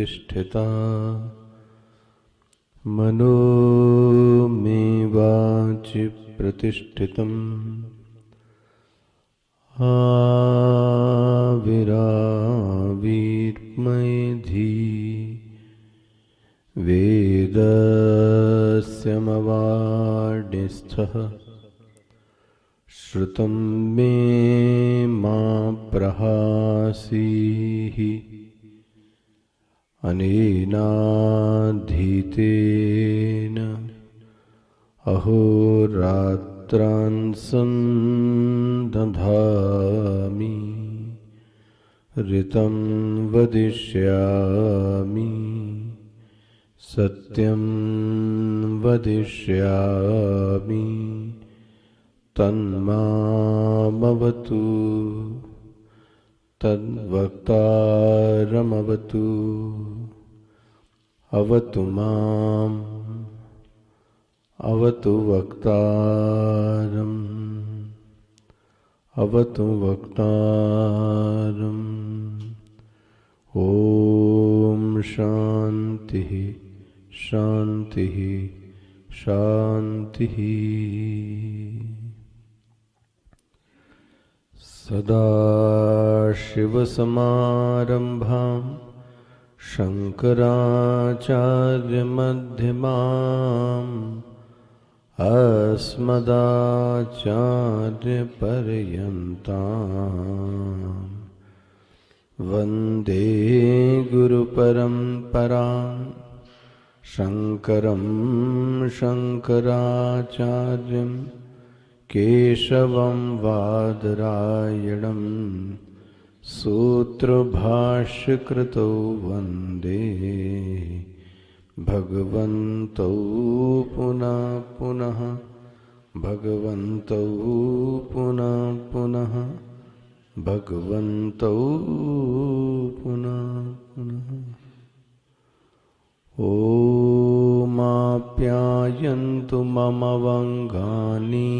प्रतिष्ठिता मनो मे वाचि प्रतिष्ठितम् आविराविर्मयधि वेदस्य मवाडिस्थः श्रुतं मे मा प्रहासीः अनेनाधीतेन अहोरात्रान् सन्दधामि ऋतं वदिष्यामि सत्यं वदिष्यामि तन्मामवतु तद्वक्तारमवतु अवतु माम् अवतु वक्तारम् अवतु वक्तारम्। ॐ शान्तिः शान्तिः शान्तिः। सदाशिवसमारम्भां शङ्कराचार्यमध्यमाम् अस्मदाचार्यपर्यन्तां वन्दे गुरुपरम्परां शङ्करं शङ्कराचार्यं केशवं वादरायणं सूत्रभाष्यकृतौ वन्दे भगवन्तौ पुनः पुनः भगवन्तौ पुनः पुनः भगवन्तौ पुनः पुनः। ओमाप्यायन्तु मम वङ्गानि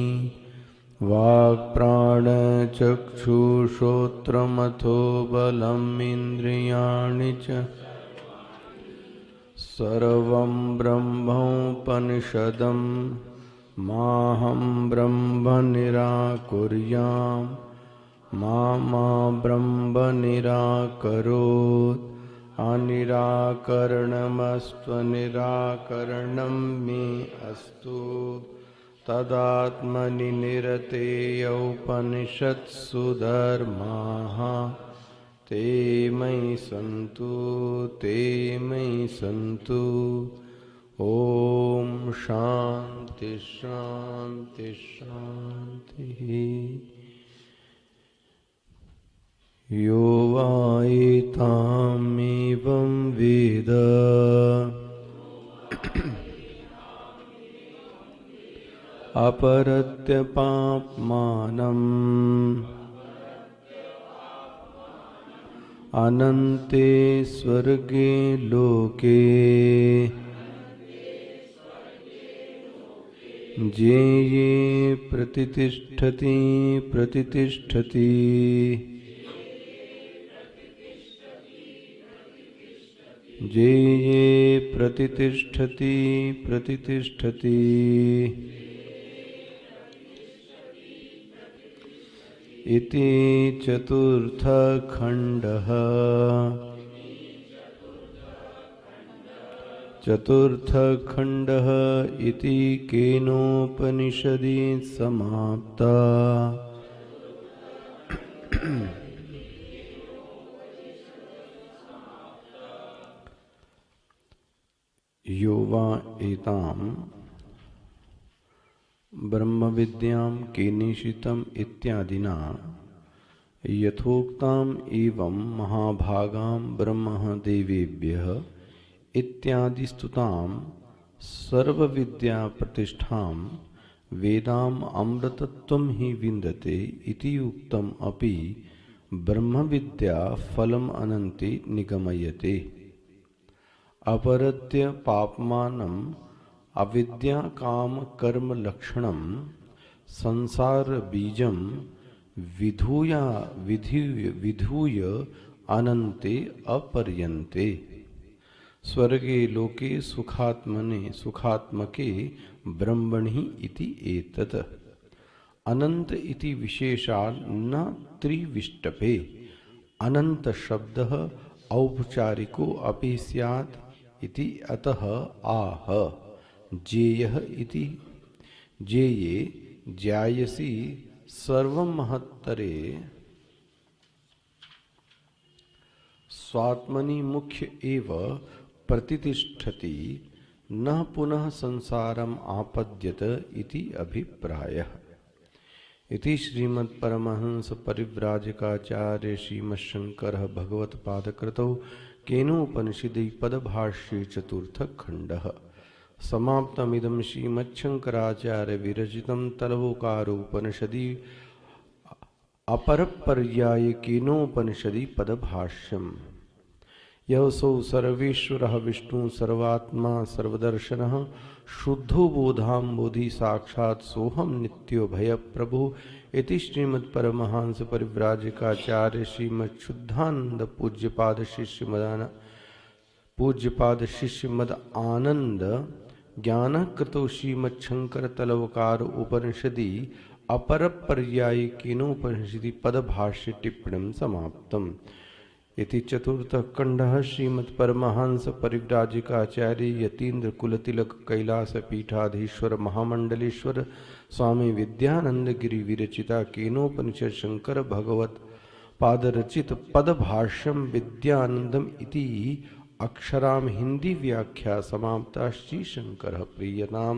वाक्प्राणचक्षुश्रोत्रमथो बलम् इन्द्रियाणि च सर्वं ब्रह्मोपनिषदं माहं ब्रह्म निराकुर्यां मा ब्रह्म निराकरोत् अनिराकरणमस्त्वनिराकरणं मे अस्तु तदात्मनि निरतेय उपनिषत्सु धर्माः ते मयि सन्तु ते मयि सन्तु। ॐ शान्ति शान्ति शान्तिः। यो वा एतामेवं वेद अपरत्यपाप्मानम् अनन्ते स्वर्गे लोके ये ये प्रतितिष्ठति प्रतितिष्ठति ये ये प्रतितिष्ठति प्रतितिष्ठति। इति चतुर्थखण्डः। चतुर्थखण्डः इति केनोपनिषदि समाप्ता। यो वा एताम् ब्रह्मविद्यां केनेषितम् इत्यादिना यथोक्ताम् एवं महाभागां ब्रह्म देवेभ्यः इत्यादि स्तुतां सर्वविद्या प्रतिष्ठां वेदाम् अमृतत्वं हि विन्दते इति उक्तम् अपि ब्रह्मविद्या फलम् अनन्ति निगमयते। अपरत्य पापमानम् अविद्या काम कर्म लक्षणं संसार बीजं विधूय अनन्ते अपर्यन्ते। स्वर्गे लोके सुखात्मने सुखात्मके ब्रह्मणि इति एतत्। अनंत इति विशेषात् न त्रिविष्टपे। अनंत शब्दः औपचारिको अपि स्यात् इति अतः आह। जेयः इति जेये ज्यायसि सर्वं महत्तरे स्वात्मनि मुख्य एव प्रतितिष्ठति न पुनः संसारम आपद्यत इति अभिप्रायः। इति श्रीमद् परमहंस परिव्राजकाचार्य श्रीमच्छंकरः भगवत्पादकृतौ केनोपनिषदि पदभाष्ये चतुर्थ खण्डः समाप्तमिदं श्रीमच्छंकराचार्य विरचितं तलवोकारोपनिषदि अपरपर्याये केनोपनिषदि पदभाष्यम्। यौसौ सर्वेश्वरः विष्णु सर्वात्मा सर्वदर्शनः शुद्धो बोधां बोधि साक्षात् सोहम नित्यो भय प्रभु। इति श्रीमद् परमहंस परिव्राजकाचार्य श्रीमच्छुद्धानंद पूज्यपाद शिष्यमद आनंद ज्ञान कृतो श्रीमच्छंकर तलवकार उपनिषदि अपर पर्याय केनोपनिषदि पदभाष्य टिप्पणीं समाप्तम्। इति चतुर्थ खण्डः श्रीमद् परमहंस परिव्राजकाचार्य यतीन्द्र कुलतिलक कैलास पीठाधीश्वर महामंडलेश्वर स्वामी विद्यानंद गिरि विरचिता केनोपनिषद शंकर भगवत पादरचित पदभाष्यम विद्यानंदम इति अक्षराम हिंदी व्याख्या समाप्ता। श्री शंकर प्रियनाम।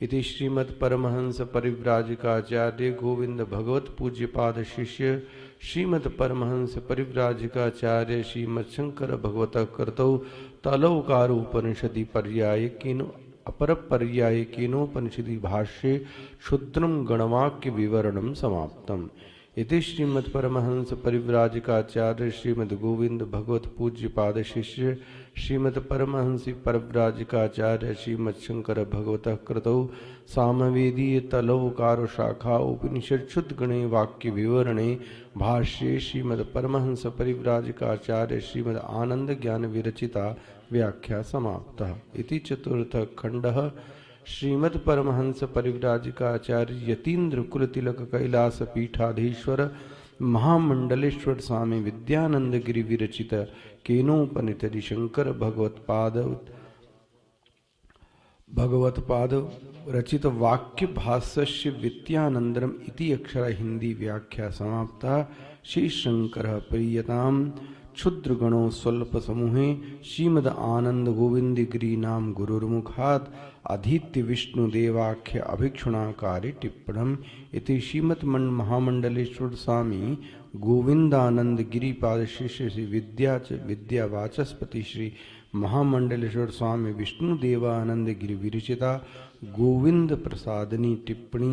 इति श्रीमद् परमहंस परिव्राजकाचार्य गोविंद भगवत पूज्यपाद शिष्य श्रीमद् परमहंस परिव्राजकाचार्य श्रीमच्छंकर भगवत कर्तौ तलौकारोपनिषदि पर्याय केनो अपर पर्याय केनोपनिषदि भाष्ये क्षुद्रम गणवाक्य विवरणम समाप्तम्। इति श्रीमद् परमहंस परिव्राजकाचार्य श्रीमद् गोविंद भगवत पूज्यपाद शिष्य श्रीमद् परमहंस परिव्राजकाचार्य श्रीमच्छंकर भगवत कृतौ सामवेदीय तलौकार शाखा उपनिषद शुद्ध गणे वाक्य विवरणे भाष्ये श्रीमद् परमहंस परिव्राजकाचार्य श्रीमद् आनंद ज्ञान विरचिता व्याख्या समाप्ता। इति चतुर्थ खण्डः श्रीमद् परमहंस परिव्राजकाचार्य यतीन्द्र कुलतिलक कैलास पीठाधीश्वर महामंडलेश्वर स्वामी विद्यानंद गिरि विरचित केनोपनिषदि शंकर भगवत्पाद रचित वाक्य भाष्य विद्यानंदरम इति अक्षर हिंदी व्याख्या समाप्ता। श्री शंकर प्रियताम। क्षुद्र गणों स्वल्प समूहे श्रीमद आनंद गोविंद गिरी नाम गुरुर्मुखात् अधीत्य विष्णु देवाख्य अभिक्षुणाकारि टिप्पणम्। इति श्रीमद् महामंडलेश्वर स्वामी गोविंदानंद गिरिपाद शिष्य श्री विद्यावाचस्पति श्री महामंडलेश्वर स्वामी विष्णु देवानंद गिरि विरचिता गोविंद प्रसादनी टिप्पणी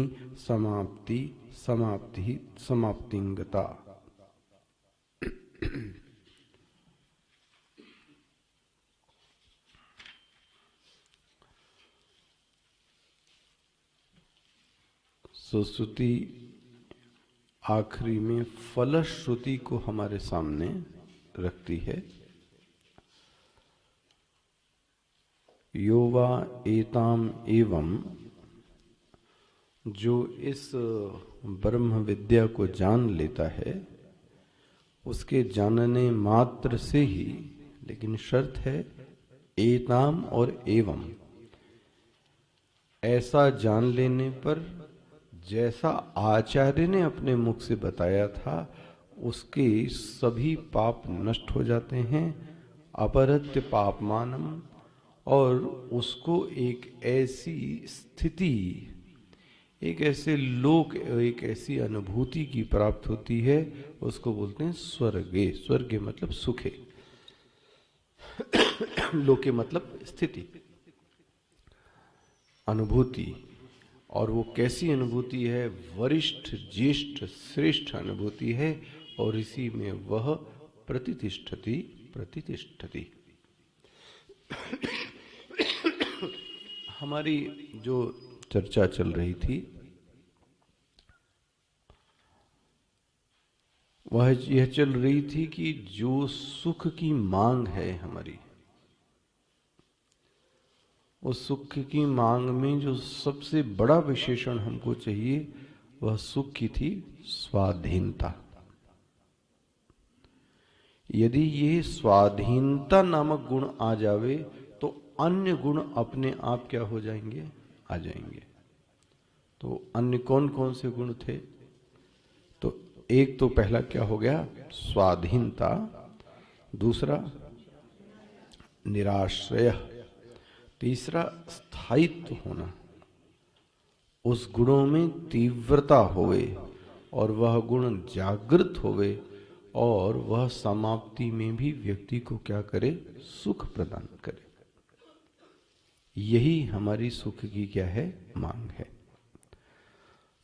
समाप्तिंगता। सुश्रुति आखिरी में फलश्रुति को हमारे सामने रखती है। यो वा एताम एवं, जो इस ब्रह्म विद्या को जान लेता है उसके जानने मात्र से ही, लेकिन शर्त है एताम और एवं, ऐसा जान लेने पर जैसा आचार्य ने अपने मुख से बताया था उसके सभी पाप नष्ट हो जाते हैं। अपरत्य पापमानम, और उसको एक ऐसी स्थिति, एक ऐसे लोक, एक ऐसी अनुभूति की प्राप्त होती है, उसको बोलते हैं स्वर्गे। स्वर्गे मतलब सुखे, लोके मतलब स्थिति, अनुभूति। और वो कैसी अनुभूति है? वरिष्ठ ज्येष्ठ श्रेष्ठ अनुभूति है, और इसी में वह प्रतिष्ठति प्रतिष्ठति। हमारी जो चर्चा चल रही थी वह यह चल रही थी कि जो सुख की मांग है हमारी, उस सुख की मांग में जो सबसे बड़ा विशेषण हमको चाहिए वह सुख की थी स्वाधीनता। यदि ये स्वाधीनता नामक गुण आ जावे तो अन्य गुण अपने आप क्या हो जाएंगे? आ जाएंगे। तो अन्य कौन कौन से गुण थे? तो एक तो पहला क्या हो गया? स्वाधीनता। दूसरा निराश्रय। तीसरा स्थायित्व होना, उस गुणों में तीव्रता होवे और वह गुण जागृत होवे, और वह समाप्ति में भी व्यक्ति को क्या करे? सुख प्रदान करे। यही हमारी सुख की क्या है? मांग है।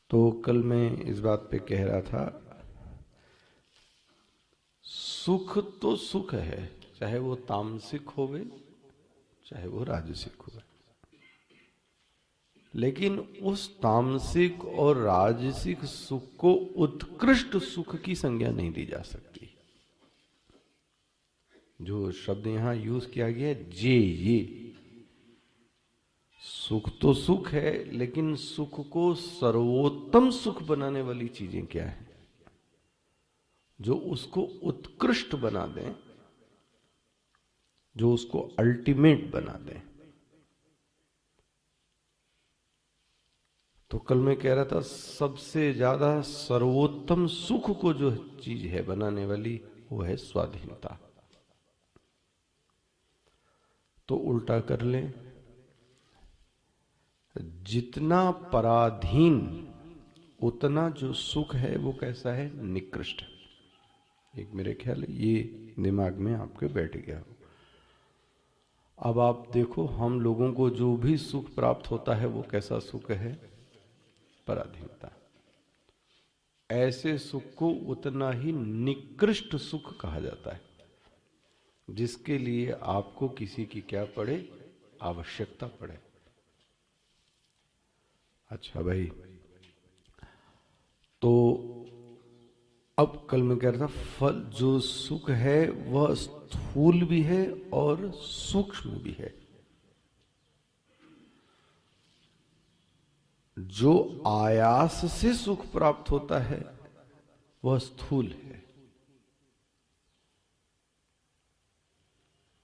तो कल मैं इस बात पे कह रहा था, सुख तो सुख है, चाहे वो तामसिक होवे चाहे वो राजसिक होवे, लेकिन उस तामसिक और राजसिक सुख को उत्कृष्ट सुख की संज्ञा नहीं दी जा सकती। जो शब्द यहां यूज किया गया है, ये सुख तो सुख है, लेकिन सुख को सर्वोत्तम सुख बनाने वाली चीजें क्या है? जो उसको उत्कृष्ट बना दें, जो उसको अल्टीमेट बना दें। तो कल मैं कह रहा था सबसे ज्यादा सर्वोत्तम सुख को जो चीज है बनाने वाली, वो है स्वाधीनता। तो उल्टा कर लें, जितना पराधीन उतना जो सुख है वो कैसा है? निकृष्ट। एक मेरे ख्याल ये दिमाग में आपके बैठ गया हो। अब आप देखो, हम लोगों को जो भी सुख प्राप्त होता है वो कैसा सुख है? पराधीनता। ऐसे सुख को उतना ही निकृष्ट सुख कहा जाता है, जिसके लिए आपको किसी की क्या पड़े? आवश्यकता पड़े। अच्छा भाई, तो अब कल मैं कह रहा था, फल जो सुख है वह स्थूल भी है और सूक्ष्म भी है। जो आयास से सुख प्राप्त होता है वह स्थूल है,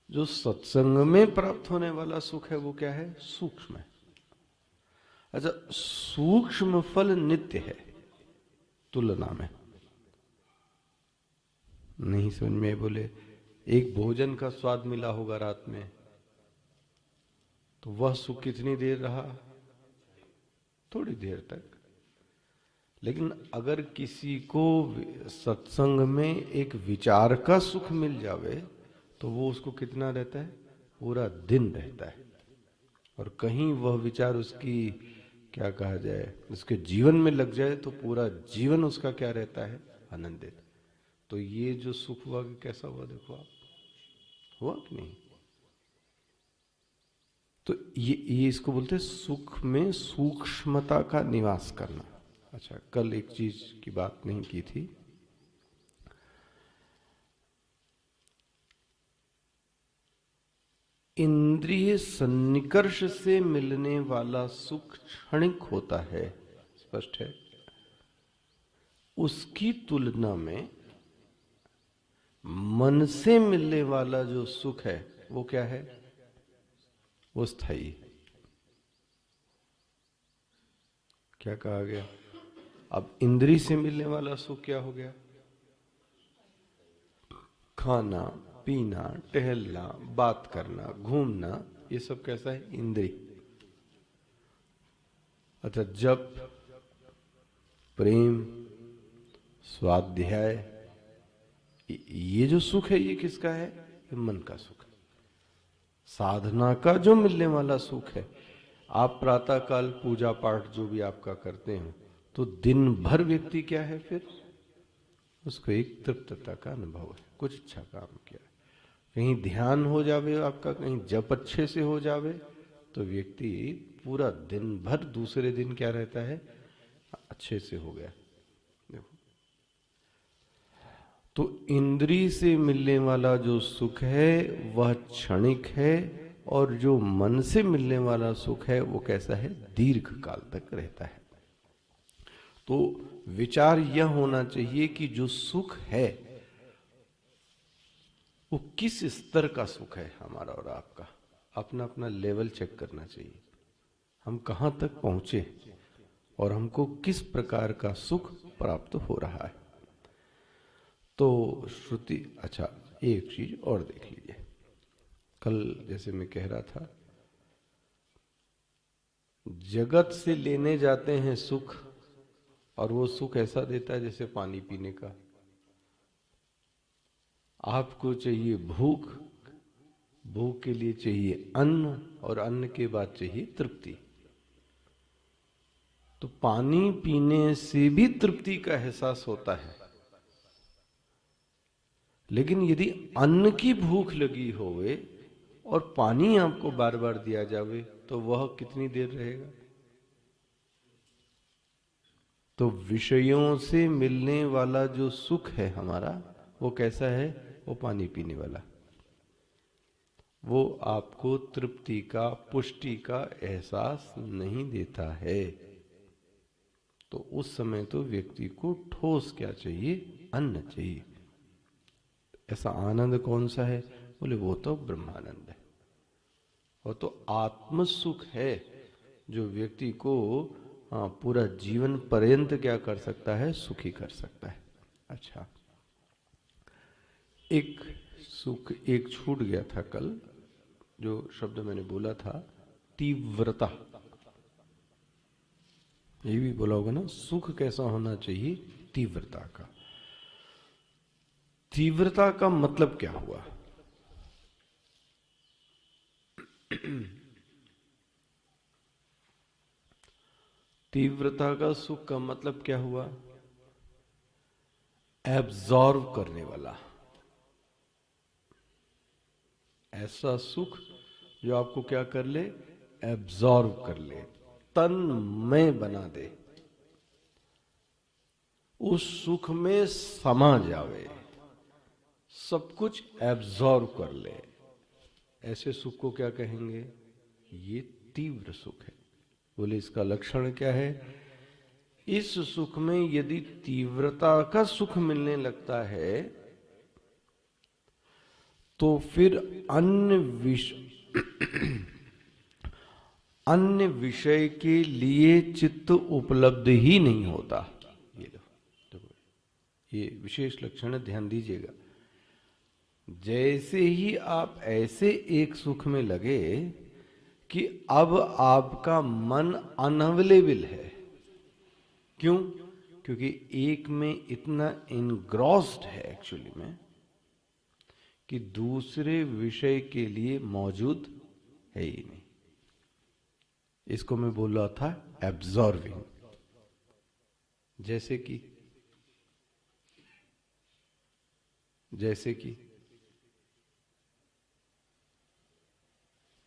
जो सत्संग में प्राप्त होने वाला सुख है वो क्या है? सूक्ष्म है। अच्छा, सूक्ष्म फल नित्य है तुलना में। नहीं समझ में? बोले एक भोजन का स्वाद मिला होगा रात में, तो वह सुख कितनी देर रहा? थोड़ी देर तक। लेकिन अगर किसी को सत्संग में एक विचार का सुख मिल जावे तो वो उसको कितना रहता है? पूरा दिन रहता है। और कहीं वह विचार उसकी क्या कहा जाए, उसके जीवन में लग जाए तो पूरा जीवन उसका क्या रहता है? आनंदित। तो ये जो सुख हुआ कि कैसा हुआ? देखो आप, हुआ कि नहीं? तो ये इसको बोलते हैं सुख में सूक्ष्मता का निवास करना। अच्छा, कल एक चीज की बात नहीं की थी। इंद्रिय सन्निकर्ष से मिलने वाला सुख क्षणिक होता है, स्पष्ट है। उसकी तुलना में मन से मिलने वाला जो सुख है वो क्या है? वो स्थायी है। क्या कहा गया? अब इंद्री से मिलने वाला सुख क्या हो गया? खाना पीना, टहलना, बात करना, घूमना, ये सब कैसा है? इंद्री। अच्छा, जप, प्रेम, स्वाध्याय, ये जो सुख है ये किसका है? ये मन का सुख है। साधना का जो मिलने वाला सुख है, आप प्रातः काल पूजा पाठ जो भी आपका करते हो, तो दिन भर व्यक्ति क्या है फिर? उसको एक तृप्तता का अनुभव है, कुछ अच्छा काम किया। कहीं ध्यान हो जावे आपका, कहीं जप अच्छे से हो जावे, तो व्यक्ति पूरा दिन भर दूसरे दिन क्या रहता है? अच्छे से हो गया। देखो, तो इंद्री से मिलने वाला जो सुख है वह क्षणिक है, और जो मन से मिलने वाला सुख है वो कैसा है? दीर्घ काल तक रहता है। तो विचार यह होना चाहिए कि जो सुख है वो किस स्तर का सुख है हमारा और आपका। अपना अपना लेवल चेक करना चाहिए, हम कहां तक पहुंचे और हमको किस प्रकार का सुख प्राप्त हो रहा है। तो श्रुति, अच्छा एक चीज और देख लीजिए। कल जैसे मैं कह रहा था, जगत से लेने जाते हैं सुख, और वो सुख ऐसा देता है जैसे पानी पीने का। आपको चाहिए भूख, भूख के लिए चाहिए अन्न, और अन्न के बाद चाहिए तृप्ति। तो पानी पीने से भी तृप्ति का एहसास होता है, लेकिन यदि अन्न की भूख लगी होवे और पानी आपको बार बार दिया जावे, तो वह कितनी देर रहेगा? तो विषयों से मिलने वाला जो सुख है हमारा, वो कैसा है? वो पानी पीने वाला। वो आपको तृप्ति का, पुष्टि का एहसास नहीं देता है। तो उस समय तो व्यक्ति को ठोस क्या चाहिए? अन्न चाहिए। ऐसा आनंद कौन सा है? बोले वो तो ब्रह्मानंद है, वो तो आत्म सुख है, जो व्यक्ति को पूरा जीवन पर्यंत क्या कर सकता है? सुखी कर सकता है। अच्छा, एक सुख एक छूट गया था कल, जो शब्द मैंने बोला था, तीव्रता। ये भी बोला होगा ना, सुख कैसा होना चाहिए? तीव्रता का। तीव्रता का मतलब क्या हुआ? तीव्रता का सुख का मतलब क्या हुआ? एब्जॉर्व करने वाला, ऐसा सुख जो आपको क्या कर ले? एब्जॉर्व कर ले, तन में बना दे, उस सुख में समा जावे, सब कुछ एब्जॉर्व कर ले। ऐसे सुख को क्या कहेंगे? ये तीव्र सुख है। बोले इसका लक्षण क्या है? इस सुख में यदि तीव्रता का सुख मिलने लगता है, तो फिर अन्य विषय के लिए चित्त उपलब्ध ही नहीं होता। ये लो, देखो, ये विशेष लक्षण है, ध्यान दीजिएगा। जैसे ही आप ऐसे एक सुख में लगे कि अब आपका मन अनअवेलेबल है, क्यों? क्योंकि एक में इतना इनग्रॉस्ड है एक्चुअली में कि दूसरे विषय के लिए मौजूद है ही नहीं। इसको मैं बोल रहा था एब्जॉर्विंग। जैसे कि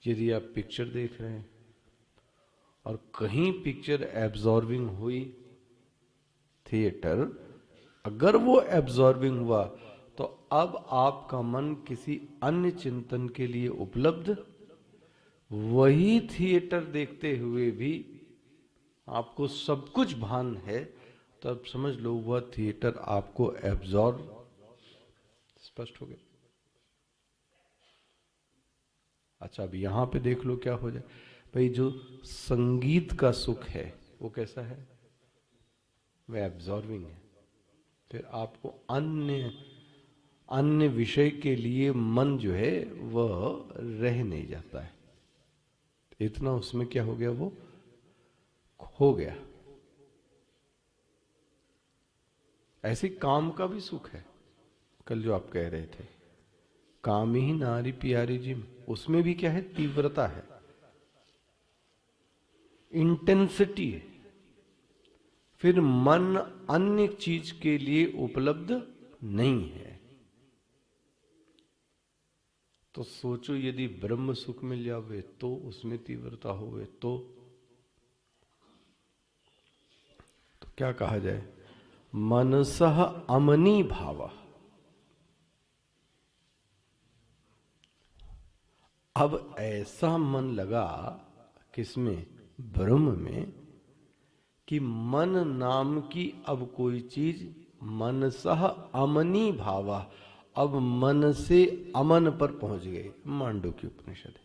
यदि आप पिक्चर देख रहे हैं और कहीं पिक्चर एब्जॉर्बिंग हुई, थिएटर, अगर वो एब्जॉर्बिंग हुआ, तो अब आपका मन किसी अन्य चिंतन के लिए उपलब्ध, वही थिएटर देखते हुए भी आपको सब कुछ भान है, तब समझ लो वह थिएटर आपको एब्जॉर्ब। स्पष्ट हो गया? अच्छा, अब यहां पे देख लो क्या हो जाए भाई। जो संगीत का सुख है वो कैसा है? वह एब्जॉर्बिंग है। फिर आपको अन्य अन्य विषय के लिए मन जो है वह रह नहीं जाता है। इतना उसमें क्या हो गया, वो खो गया। ऐसे काम का भी सुख है। कल जो आप कह रहे थे, काम ही नारी प्यारी जिम, उसमें भी क्या है, तीव्रता है, इंटेंसिटी है। फिर मन अन्य चीज के लिए उपलब्ध नहीं है। तो सोचो यदि ब्रह्म सुख मिल जावे तो उसमें तीव्रता होवे तो क्या कहा जाए, मनसः अमनी भाव। अब ऐसा मन लगा किसमें, ब्रह्म में, कि मन नाम की अब कोई चीज, मनसः अमनी भावा, अब मन से अमन पर पहुंच गए। मांडुक्य उपनिषद है।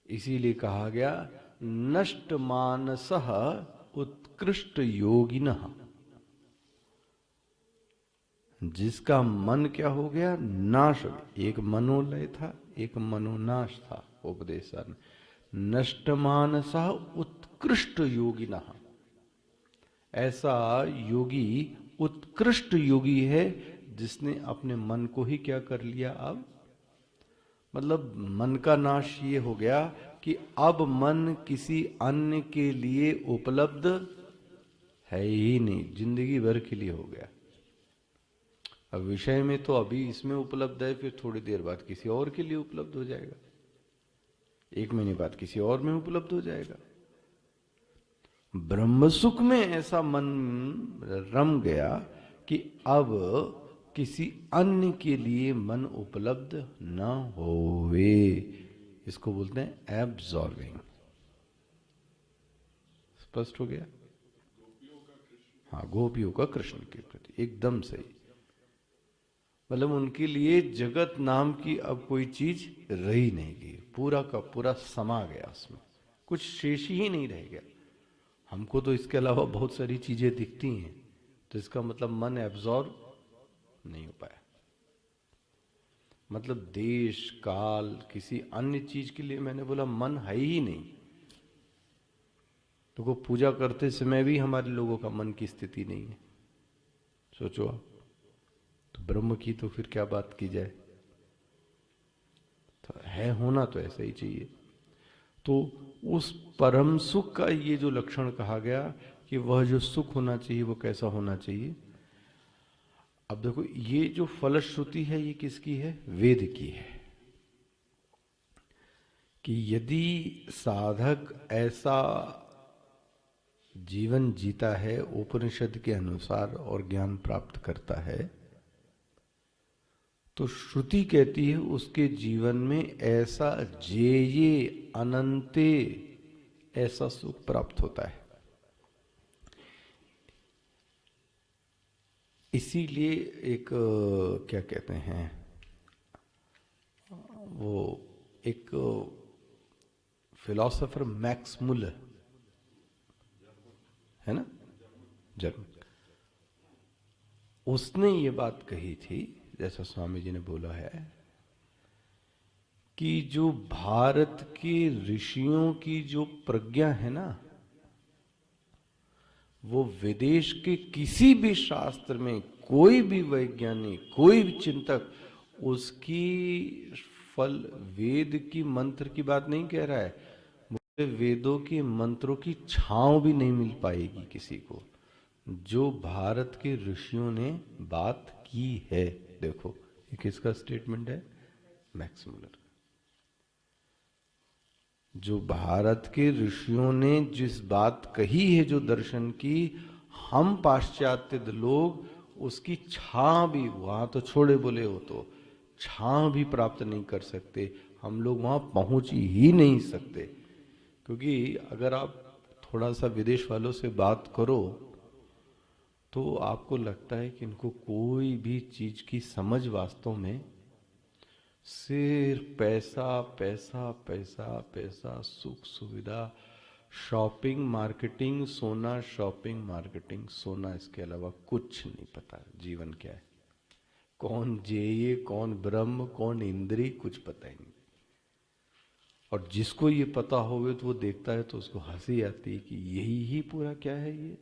इसीलिए कहा गया नष्ट मानसः उत्कृष्ट योगिनः। जिसका मन क्या हो गया, नाश। एक मनोलय था, एक मनोनाश था। उपदेशन नष्ट मानसः उत्कृष्ट योगिनः। ऐसा योगी उत्कृष्ट योगी है जिसने अपने मन को ही क्या कर लिया। अब मतलब मन का नाश ये हो गया कि अब मन किसी अन्य के लिए उपलब्ध है ही नहीं, जिंदगी भर के लिए हो गया। अब विषय में तो अभी इसमें उपलब्ध है, फिर थोड़ी देर बाद किसी और के लिए उपलब्ध हो जाएगा, 1 महीने बाद किसी और में उपलब्ध हो जाएगा। ब्रह्म सुख में ऐसा मन रम गया कि अब किसी अन्य के लिए मन उपलब्ध न होवे। इसको बोलते हैं एब्जॉर्बिंग। स्पष्ट हो गया? हाँ, गोपियों का कृष्ण के प्रति एकदम सही। मतलब उनके लिए जगत नाम की अब कोई चीज रही नहीं गई, पूरा का पूरा समा गया उसमें, कुछ शेष ही नहीं रह गया। हमको तो इसके अलावा बहुत सारी चीजें दिखती हैं, तो इसका मतलब मन एब्जॉर्ब नहीं हो पाया। मतलब देश काल किसी अन्य चीज के लिए, मैंने बोला मन है ही नहीं। तो को पूजा करते समय भी हमारे लोगों का मन की स्थिति नहीं है। सोचो आप, तो ब्रह्म की तो फिर क्या बात की जाए। तो है होना तो ऐसा ही चाहिए। तो उस परम सुख का ये जो लक्षण कहा गया कि वह जो सुख होना चाहिए वो कैसा होना चाहिए। अब देखो, ये जो फलश्रुति है ये किसकी है, वेद की है। कि यदि साधक ऐसा जीवन जीता है उपनिषद के अनुसार और ज्ञान प्राप्त करता है, तो श्रुति कहती है उसके जीवन में ऐसा जेये अनंते ऐसा सुख प्राप्त होता है। इसीलिए एक क्या कहते हैं, वो एक फिलॉसफर मैक्स मुलर है ना, जर्मन, उसने ये बात कही थी, जैसा स्वामी जी ने बोला है, कि जो भारत के ऋषियों की जो प्रज्ञा है ना, वो विदेश के किसी भी शास्त्र में कोई भी वैज्ञानिक, कोई भी चिंतक उसकी फल वेद की मंत्र की बात नहीं कह रहा है, मुझे वेदों के मंत्रों की छांव भी नहीं मिल पाएगी किसी को जो भारत के ऋषियों ने बात की है। देखो ये किसका स्टेटमेंट है, मैक्स मुलर। जो भारत के ऋषियों ने जिस बात कही है, जो दर्शन की, हम पाश्चात्य लोग उसकी छां भी, वहां तो छोड़े बोले हो तो छां भी प्राप्त नहीं कर सकते। हम लोग वहां पहुंच ही नहीं सकते, क्योंकि अगर आप थोड़ा सा विदेश वालों से बात करो तो आपको लगता है कि इनको कोई भी चीज की समझ वास्तव में सिर्फ पैसा पैसा पैसा पैसा, सुख सुविधा, शॉपिंग मार्केटिंग, सोना, शॉपिंग मार्केटिंग, सोना, इसके अलावा कुछ नहीं पता जीवन क्या है, कौन जेय, कौन ब्रह्म, कौन इंद्री, कुछ पता ही नहीं। और जिसको ये पता होवे तो वो देखता है तो उसको हंसी आती है कि यही ही पूरा क्या है ये।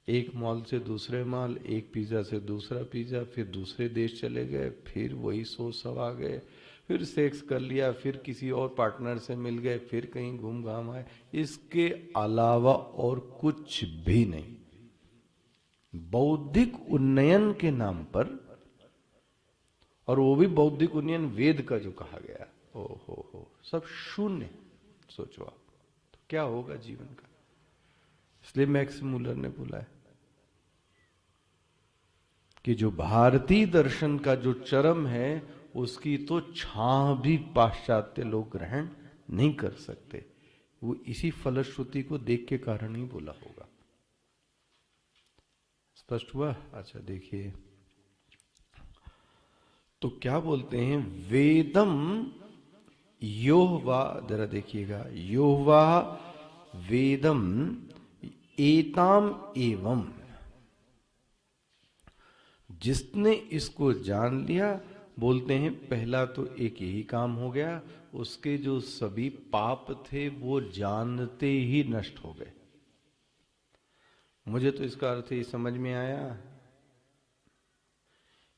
एक मॉल से दूसरे मॉल, एक पिज्जा से दूसरा पिज्जा, फिर दूसरे देश चले गए, फिर वही सोच सब आ गए, फिर सेक्स कर लिया, फिर किसी और पार्टनर से मिल गए, फिर कहीं घूम घाम आए, इसके अलावा और कुछ भी नहीं। बौद्धिक उन्नयन के नाम पर, और वो भी बौद्धिक उन्नयन वेद का जो कहा गया, ओ हो, सब शून्य। सोचो आप तो क्या होगा जीवन का। इसलिए मैक्स मुलर ने बोला है कि जो भारतीय दर्शन का जो चरम है उसकी तो छां भी पाश्चात्य लोग ग्रहण नहीं कर सकते। वो इसी फलश्रुति को देख के कारण ही बोला होगा। स्पष्ट हुआ? अच्छा देखिए, तो क्या बोलते हैं, वेदम योहवा, जरा देखिएगा, योहवा वेदम एताम एवं, जिसने इसको जान लिया, बोलते हैं पहला तो एक यही काम हो गया, उसके जो सभी पाप थे वो जानते ही नष्ट हो गए। मुझे तो इसका अर्थ ही समझ में आया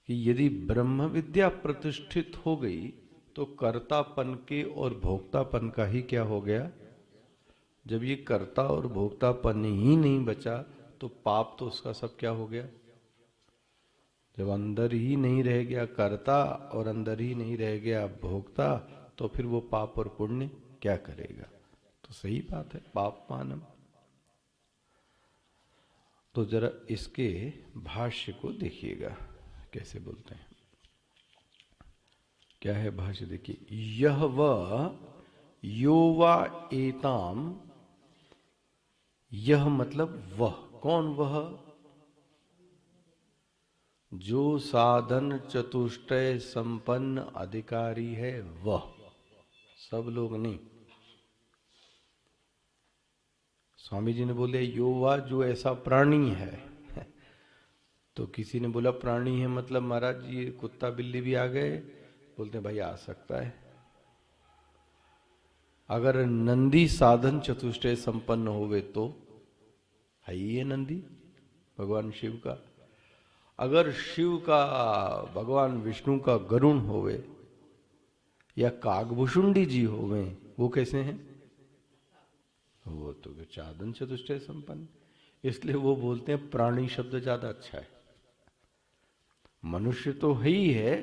कि यदि ब्रह्म विद्या प्रतिष्ठित हो गई तो कर्तापन के और भोक्तापन का ही क्या हो गया। जब ये कर्ता और भोक्तापन ही नहीं बचा तो पाप तो उसका सब क्या हो गया। जब अंदर ही नहीं रह गया कर्ता और अंदर ही नहीं रह गया भोक्ता, तो फिर वो पाप और पुण्य क्या करेगा। तो सही बात है, पाप मानम। तो जरा इसके भाष्य को देखिएगा कैसे बोलते हैं। क्या है भाष्य, देखिए, यह वह यो वा एताम, यह मतलब वह, कौन वह, जो साधन चतुष्टय संपन्न अधिकारी है वह, सब लोग नहीं। स्वामी जी ने बोले योवा जो ऐसा प्राणी है तो किसी ने बोला प्राणी है मतलब महाराज जी कुत्ता बिल्ली भी आ गए, बोलते हैं भाई आ सकता है। अगर नंदी साधन चतुष्टय संपन्न होवे तो है ही है नंदी भगवान शिव का। अगर शिव का भगवान विष्णु का गरुण होवे या कागभूषुंडी जी होवे, वो कैसे हैं, वो तो साधन चतुष्टय संपन्न। इसलिए वो बोलते हैं प्राणी शब्द ज्यादा अच्छा है। मनुष्य तो ही है,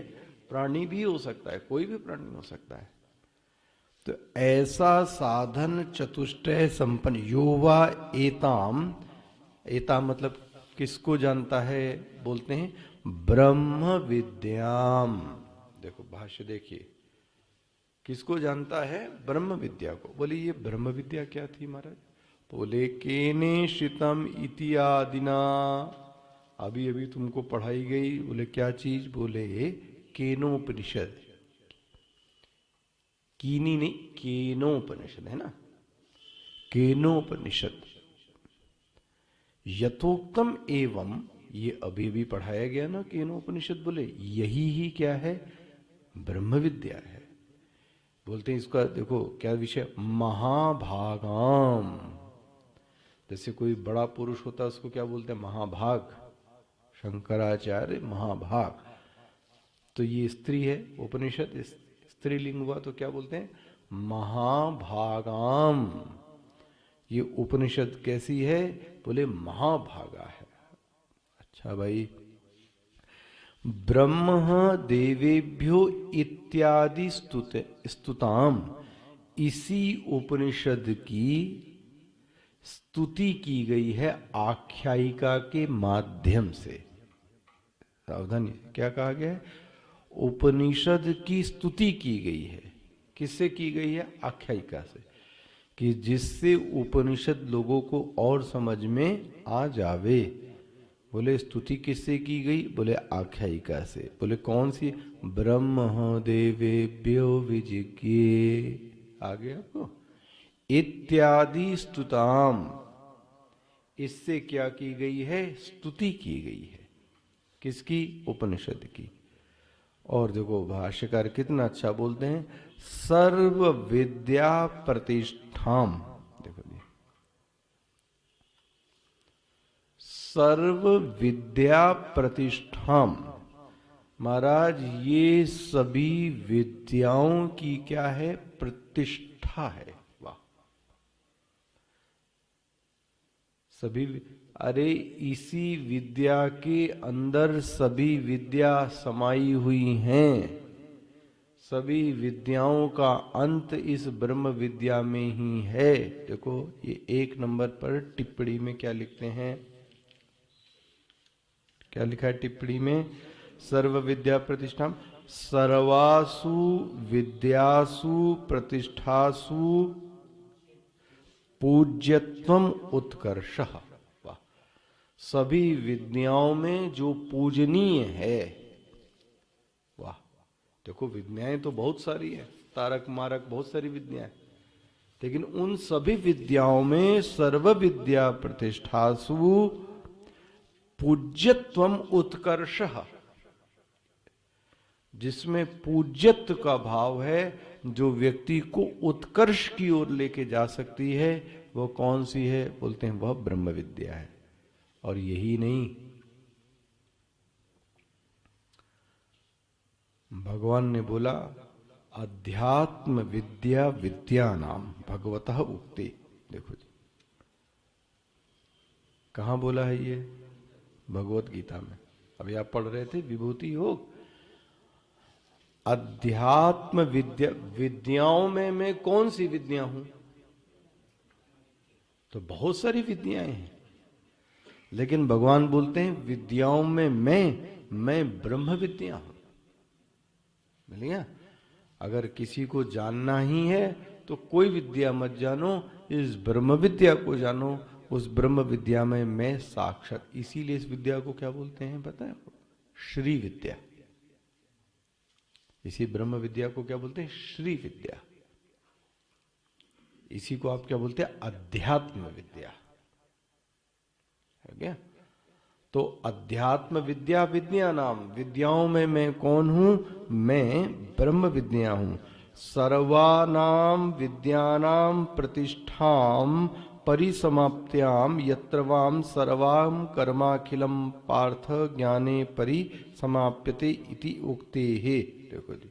प्राणी भी हो सकता है, कोई भी प्राणी हो सकता है। तो ऐसा साधन चतुष्टय संपन्न योवा एताम, एताम मतलब किसको जानता है, बोलते हैं ब्रह्म विद्याम। देखो भाष्य देखिए, किसको जानता है, ब्रह्म विद्या को। बोले ये ब्रह्म विद्या क्या थी महाराज, बोले केने शितम इत्यादिना, अभी अभी तुमको पढ़ाई गई। बोले क्या चीज, बोले केनोपनिषद, कीनी नहीं केनोपनिषद है ना, केनोपनिषद यथोक्तम एवं, ये अभी भी पढ़ाया गया ना केनोपनिषद। बोले यही ही क्या है, ब्रह्म विद्या है। बोलते हैं इसका देखो क्या विषय, महाभागाम। जैसे कोई बड़ा पुरुष होता है उसको क्या बोलते हैं, महाभाग, शंकराचार्य महाभाग। तो ये स्त्री है, उपनिषद स्त्रीलिंग हुआ तो क्या बोलते हैं, महाभागाम। ये उपनिषद कैसी है, बोले महाभागा है। अच्छा भाई, ब्रह्म देवेभ्यो इत्यादि स्तुताम, इसी उपनिषद की स्तुति की गई है आख्यायिका के माध्यम से। सावधानी, क्या कहा गया है, उपनिषद की स्तुति की गई है। किससे की गई है, आख्यायिका से, कि जिससे उपनिषद लोगों को और समझ में आ जावे। बोले स्तुति किससे की गई? बोले आख्यायिका से। बोले कौन सी? ब्रह्म देवेभ्यो विजिज्ञे। आ गया आपको? इत्यादि स्तुताम, इससे क्या की गई है? स्तुति की गई है। किसकी? उपनिषद की। और देखो भाष्यकार कितना अच्छा बोलते हैं, सर्व विद्या प्रतिष्ठाम। देखो जी, सर्व विद्या प्रतिष्ठाम। महाराज ये सभी विद्याओं की क्या है? प्रतिष्ठा है। वाह! सभी, अरे इसी विद्या के अंदर सभी विद्या समाई हुई हैं। सभी विद्याओं का अंत इस ब्रह्म विद्या में ही है। देखो ये 1 नंबर पर टिप्पणी में क्या लिखते हैं? क्या लिखा है टिप्पणी में? सर्व विद्या प्रतिष्ठा, सर्वासु विद्यासु प्रतिष्ठासु पूज्यत्वम उत्कर्षः। वाह! सभी विद्याओं में जो पूजनीय है। वाह! देखो विद्याएं तो बहुत सारी है, तारक मारक बहुत सारी विद्याएं, लेकिन उन सभी विद्याओं में सर्व विद्या प्रतिष्ठासु पूज्यत्वम उत्कर्षः, जिसमें पूज्यत्व का भाव है, जो व्यक्ति को उत्कर्ष की ओर लेके जा सकती है, वो कौन सी है? बोलते हैं वह ब्रह्म विद्या है। और यही नहीं, भगवान ने बोला अध्यात्म विद्या विद्या नाम भगवतः उक्ते। देखो जी, कहां बोला है ये? भगवत गीता में। अभी आप पढ़ रहे थे विभूति योग। अध्यात्म विद्या, विद्याओं में मैं कौन सी विद्या हूं? तो बहुत सारी विद्याएं हैं, लेकिन भगवान बोलते हैं विद्याओं में मैं ब्रह्म विद्या हूं। मिल गया? अगर किसी को जानना ही है तो कोई विद्या मत जानो, इस ब्रह्म विद्या को जानो। उस ब्रह्म विद्या में मैं साक्षात, इसीलिए इस विद्या को क्या बोलते हैं पता है आपको? श्री विद्या। इसी ब्रह्म विद्या को क्या बोलते हैं? श्री विद्या। इसी को आप क्या बोलते हैं? अध्यात्म विद्या। है क्या? तो अध्यात्म विद्या विद्या नाम, विद्याओं में मैं कौन हूं? मैं ब्रह्म विद्या हूं। सर्वानाम विद्यानाम प्रतिष्ठाम परिसमाप्त्याम यत्र वाम सर्वाम कर्माखिलम पार्थ ज्ञाने परिसमाप्यते इति उक्ते है। देखो जी,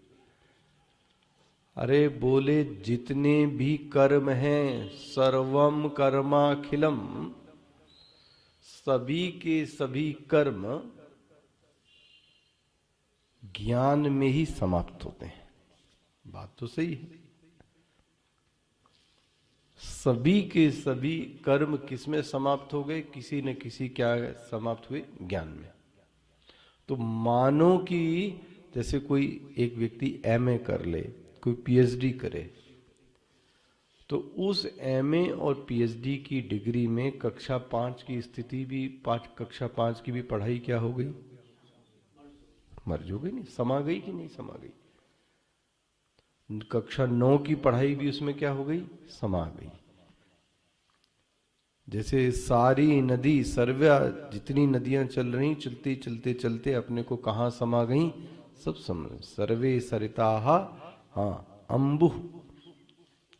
अरे बोले जितने भी कर्म हैं, सर्वम कर्माखिलम, सभी के सभी कर्म ज्ञान में ही समाप्त होते हैं। बात तो सही है। सभी के सभी कर्म किसमें समाप्त हो गए? किसी न किसी क्या समाप्त हुए? ज्ञान में। तो मानो कि जैसे कोई एक व्यक्ति एमए कर ले, कोई पीएचडी करे, तो उस एमए और पीएचडी की डिग्री में कक्षा 5 की स्थिति भी, कक्षा 5 की भी पढ़ाई क्या हो गई? मर्ज हो गई, नहीं समा गई कि नहीं समा गई? कक्षा 9 की पढ़ाई भी उसमें क्या हो गई? समा गई। जैसे सारी नदी, सर्व्या जितनी नदियां चल रही, चलते चलते चलते अपने को कहां समा गई? सब सम सर्वे सरिताहा, हाँ अंबु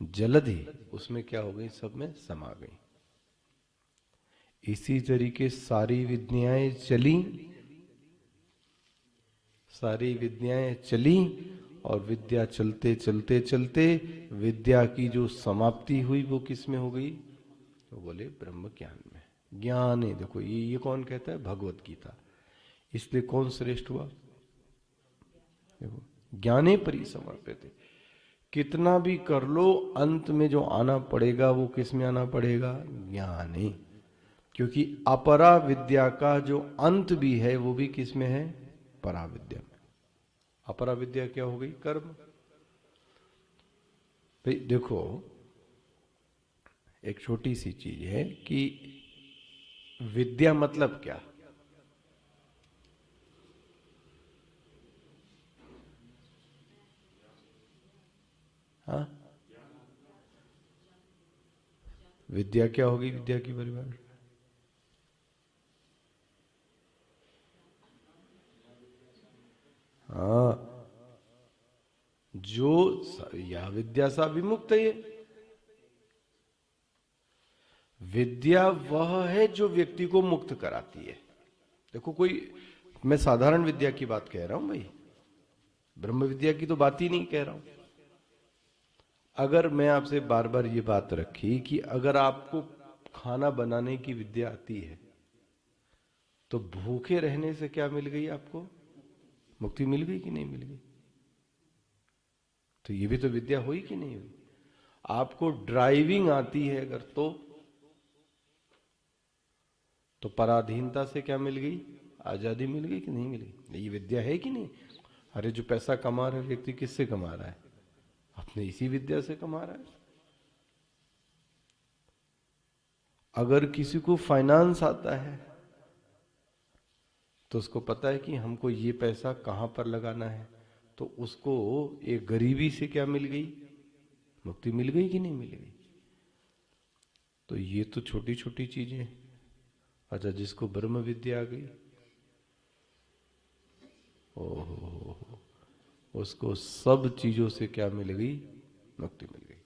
जलधि, उसमें क्या हो गई? सब में समा गई। इसी तरीके सारी विद्याएं चली, सारी विद्याएं चली, और विद्या चलते चलते चलते विद्या की जो समाप्ति हुई वो किस में हो गई? तो बोले ब्रह्म ज्ञान में। ज्ञान है, देखो ये कौन कहता है? भगवत गीता। इसलिए कौन श्रेष्ठ हुआ? देखो ज्ञाने परिसमाप्यते। कितना भी कर लो, अंत में जो आना पड़ेगा वो किस में आना पड़ेगा? ज्ञाने। क्योंकि अपरा विद्या का जो अंत भी है वो भी किस में है? परा विद्या में। अपरा विद्या क्या हो गई? कर्म। भाई देखो एक छोटी सी चीज है कि विद्या मतलब क्या? हाँ, विद्या क्या होगी? विद्या की परिभाषा हाँ, जो या विद्या सा विमुक्त है। विद्या वह है जो व्यक्ति को मुक्त कराती है। देखो, कोई मैं साधारण विद्या की बात कह रहा हूं भाई, ब्रह्म विद्या की तो बात ही नहीं कह रहा हूं। अगर मैं आपसे बार बार ये बात रखी कि अगर आपको खाना बनाने की विद्या आती है तो भूखे रहने से क्या मिल गई? आपको मुक्ति मिल गई कि नहीं मिल गई? तो ये भी तो विद्या हुई कि नहीं हुई? आपको ड्राइविंग आती है अगर तो पराधीनता से क्या मिल गई? आजादी मिल गई कि नहीं मिल गई? ये विद्या है कि नहीं? अरे जो पैसा कमा रहा है व्यक्ति किससे कमा रहा है? अपने इसी विद्या से कमा रहा है। अगर किसी को फाइनेंस आता है तो उसको पता है कि हमको ये पैसा कहां पर लगाना है, तो उसको एक गरीबी से क्या मिल गई? मुक्ति मिल गई कि नहीं मिल गई? तो ये तो छोटी छोटी चीजें। अच्छा, जिसको ब्रह्म विद्या आ गई, ओहो, उसको सब चीजों से क्या मिल गई? मुक्ति मिल गई।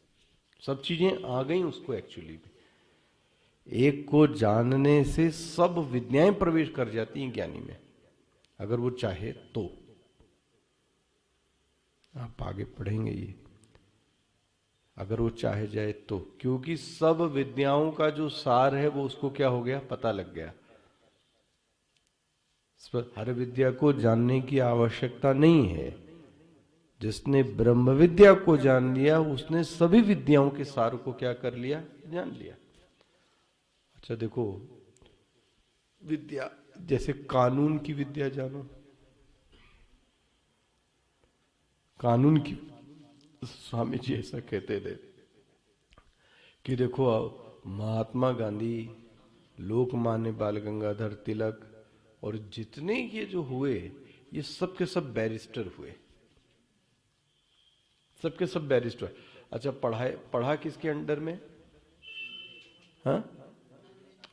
सब चीजें आ गई उसको। एक्चुअली में एक को जानने से सब विद्याएं प्रवेश कर जाती हैं ज्ञानी में, अगर वो चाहे तो। आप आगे पढ़ेंगे ये, अगर वो चाहे जाए तो, क्योंकि सब विद्याओं का जो सार है वो उसको क्या हो गया? पता लग गया। हर विद्या को जानने की आवश्यकता नहीं है। जिसने ब्रह्म विद्या को जान लिया उसने सभी विद्याओं के सार को क्या कर लिया? जान लिया। अच्छा देखो, विद्या जैसे कानून की विद्या जानो, कानून की, स्वामी जी ऐसा कहते थे कि देखो, महात्मा गांधी, लोकमान्य बाल गंगाधर तिलक और जितने ये जो हुए, ये सब के सब बैरिस्टर हुए, सबके सब बैरिस्टर। अच्छा, पढ़ा किसके अंडर में? हाँ,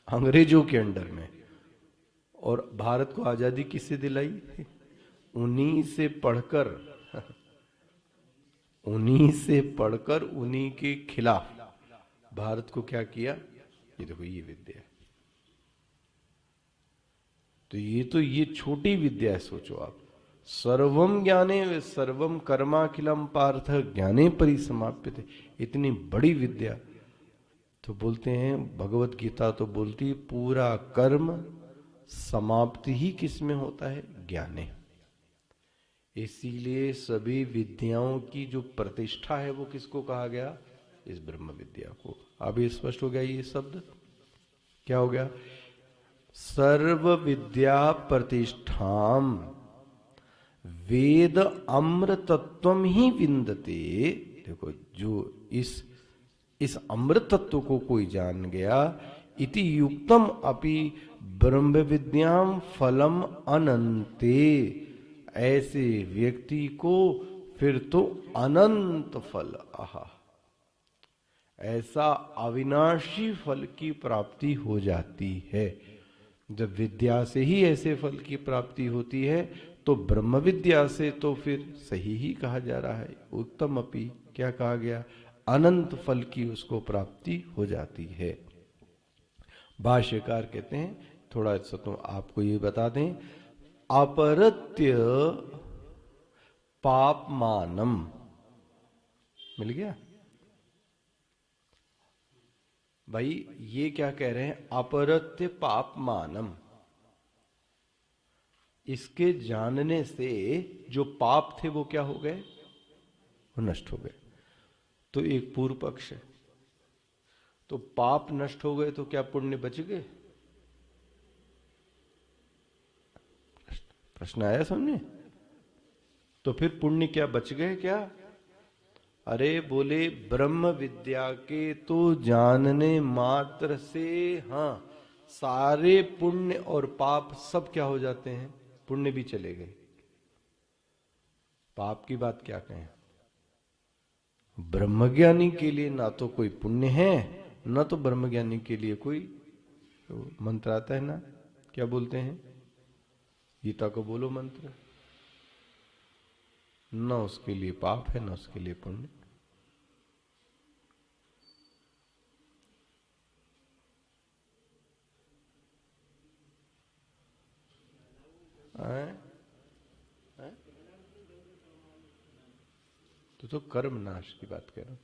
अंग्रेजों के अंडर में। और भारत को आजादी किससे दिलाई? उन्हीं से पढ़कर, उन्हीं से पढ़कर उन्हीं के खिलाफ भारत को क्या किया? ये देखो, ये विद्या है। तो ये छोटी विद्या है। सोचो आप, सर्वम ज्ञाने सर्वम कर्माखिलम पार्थ ज्ञाने परिसमाप्यते, इतनी बड़ी विद्या। तो बोलते हैं, भगवत गीता तो बोलती है पूरा कर्म समाप्ति ही किस में होता है? ज्ञाने। इसीलिए सभी विद्याओं की जो प्रतिष्ठा है वो किसको कहा गया? इस ब्रह्म विद्या को। अब ये स्पष्ट हो गया। ये शब्द क्या हो गया? सर्व विद्या प्रतिष्ठाम वेद अमृतत्वम ही विंदते। देखो, जो इस अमृत तत्व को कोई जान गया, इति युक्तम अपि ब्रह्म विद्याम फलम अनंते, ऐसे व्यक्ति को फिर तो अनंत फल, आहा, ऐसा अविनाशी फल की प्राप्ति हो जाती है। जब विद्या से ही ऐसे फल की प्राप्ति होती है तो ब्रह्म विद्या से तो फिर सही ही कहा जा रहा है। उत्तम अपि क्या कहा गया? अनंत फल की उसको प्राप्ति हो जाती है। भाष्यकार कहते हैं, थोड़ा सा तो आपको ये बता दें, अपरत्य पापमानम, मिल गया भाई? ये क्या कह रहे हैं? अपरत्य पापमानम, इसके जानने से जो पाप थे वो क्या हो गए? वो नष्ट हो गए। तो एक पूर्व पक्ष है, तो पाप नष्ट हो गए तो क्या पुण्य बच गए? प्रश्न आया सामने? तो फिर पुण्य क्या बच गए क्या? अरे बोले, ब्रह्म विद्या के तो जानने मात्र से, हाँ, सारे पुण्य और पाप सब क्या हो जाते हैं? पुण्य भी चले गए। पाप की बात क्या कहें, ब्रह्मज्ञानी के लिए ना तो कोई पुण्य है, ना तो ब्रह्मज्ञानी के लिए कोई, तो मंत्र आता है ना, क्या बोलते हैं, गीता को बोलो मंत्र, ना उसके लिए पाप है ना उसके लिए पुण्य। तो कर्म नाश की बात कह रहा हूं,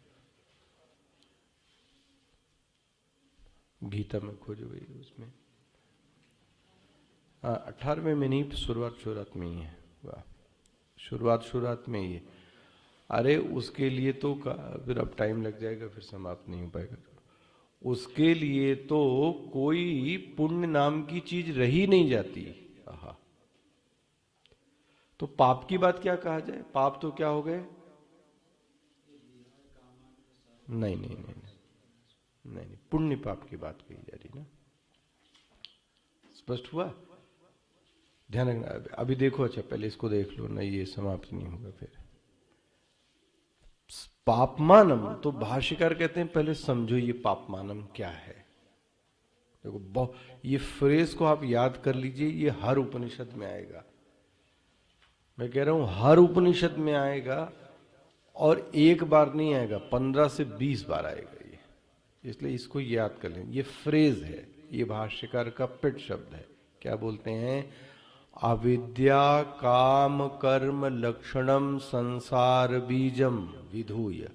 गीता में खोजो भाई उसमें। 18वें में नहीं, शुरुआत में ही है। वाह, शुरुआत में ही है। अरे उसके लिए तो फिर अब टाइम लग जाएगा, फिर समाप्त नहीं हो पाएगा। उसके लिए तो कोई पुण्य नाम की चीज रही नहीं जाती। आहा, तो पाप की बात क्या कहा जाए, पाप तो क्या हो गए, नहीं नहीं नहीं नहीं नहीं, पुण्य पाप की बात कही जा रही ना, स्पष्ट हुआ, ध्यान रखना। अभी देखो, अच्छा पहले इसको देख लो ना, ये समाप्त नहीं होगा फिर। पापमानम, तो भाष्यकार कहते हैं पहले समझो ये पापमानम क्या है। देखो ये फ्रेज को आप याद कर लीजिए, ये हर उपनिषद में आएगा, मैं कह रहा हूं हर उपनिषद में आएगा, और एक बार नहीं आएगा, 15 से 20 बार आएगा ये, इसलिए इसको याद कर लें। ये फ्रेज है, ये भाष्यकार का पिट शब्द है। क्या बोलते हैं, अविद्या काम कर्म लक्षणम संसार बीजम विधूय।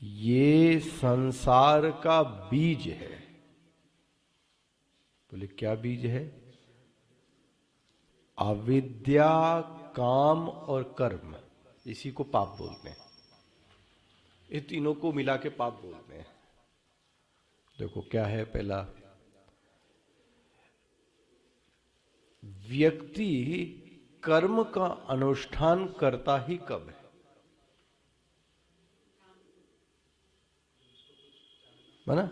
ये संसार का बीज है। बोले क्या बीज है, अविद्या काम और कर्म, इसी को पाप बोलते हैं। ये तीनों को मिला के पाप बोलते हैं। देखो क्या है, पहला, व्यक्ति कर्म का अनुष्ठान करता ही कब है, माना,